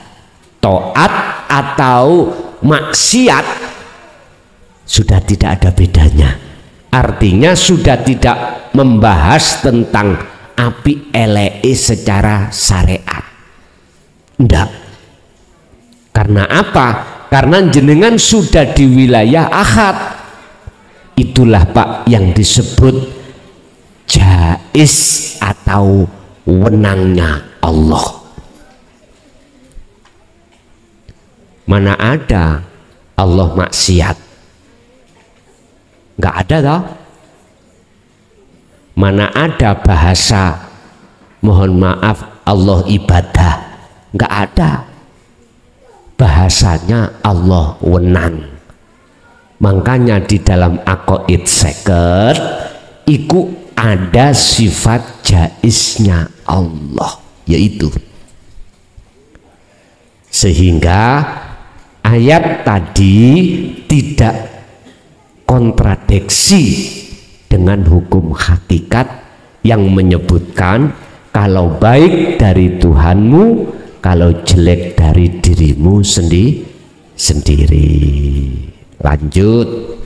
B: taat atau maksiat sudah tidak ada bedanya. Artinya sudah tidak membahas tentang api elei secara syariat. Enggak. Karena apa? Karena jenengan sudah di wilayah akad. Itulah Pak yang disebut jaiz atau wenangnya Allah. Mana ada Allah maksiat? Enggak ada toh? Mana ada bahasa mohon maaf Allah ibadah? Enggak ada. Bahasanya Allah wenang. Makanya di dalam aqaid seket iku ada sifat jaiznya Allah, yaitu sehingga ayat tadi tidak kontradiksi dengan hukum hakikat yang menyebutkan kalau baik dari Tuhanmu, kalau jelek dari dirimu sendiri. Lanjut.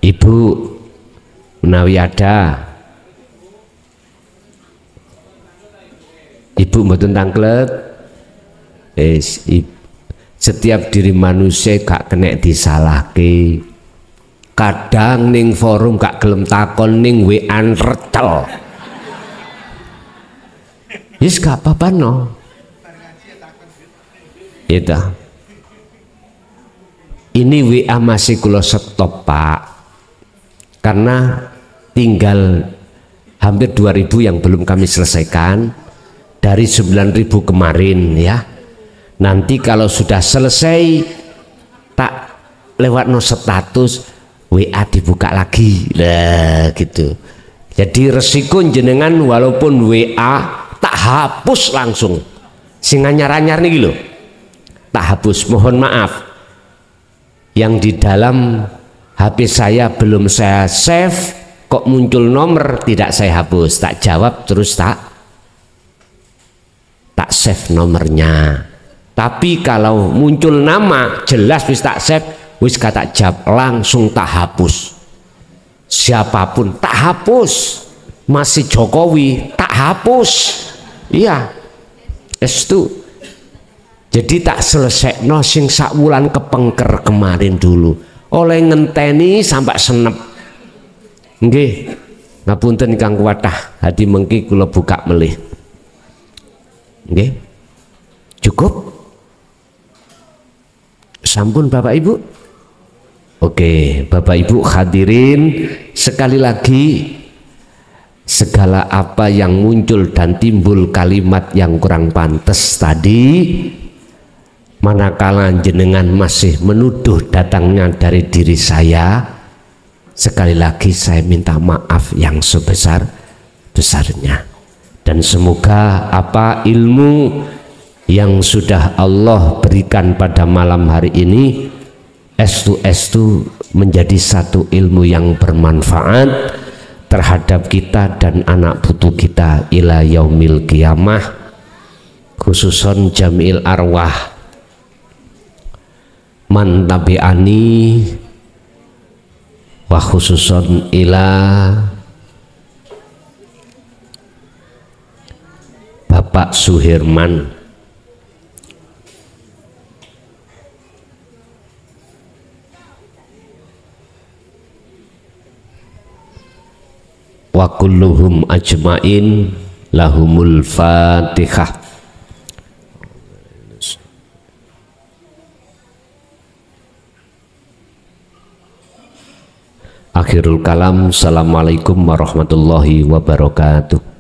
B: Ibu menawi ada, ibu mboten tanglet. Setiap diri manusia gak kena disalahke. Kadang ning forum gak gelem takon, ning WA recel. Yes gak apa-apa no. Itu. Ini WA masih kula stop Pak. Karena tinggal hampir 2000 yang belum kami selesaikan dari 9000 kemarin ya. Nanti kalau sudah selesai tak lewat no status WA dibuka lagi lah gitu. Jadi resiko jenengan walaupun WA tak hapus langsung. Sing anyar-anyar nih lho. Tak hapus, mohon maaf. Yang di dalam HP saya belum saya save, kok muncul nomor tidak saya hapus, tak jawab terus tak save nomornya. Tapi kalau muncul nama jelas wis tak save, wis kata jawab langsung tak hapus. Siapapun tak hapus. Masih Jokowi tak hapus. Iya. Itu. Jadi tak selesai no sing sak wulan kepengker kemarin dulu. Oleh ngenteni sampai senep. Nggih. Ngapunten Kang Kuwatah, hadi mengki kula buka melih. Nggih. Cukup? Sampun Bapak Ibu? Oke, Bapak Ibu hadirin, sekali lagi segala apa yang muncul dan timbul kalimat yang kurang pantas tadi, manakala jenengan masih menuduh datangnya dari diri saya, sekali lagi saya minta maaf yang sebesar-besarnya. Dan semoga apa ilmu yang sudah Allah berikan pada malam hari ini estu menjadi satu ilmu yang bermanfaat terhadap kita dan anak putu kita ila yaumil qiyamah, khususon jamil arwah man tabi'ani wa khususon ila Bapak Suherman wa kulluhum ajmain lahumul fatihah. Akhirul kalam, assalamualaikum warahmatullahi wabarakatuh.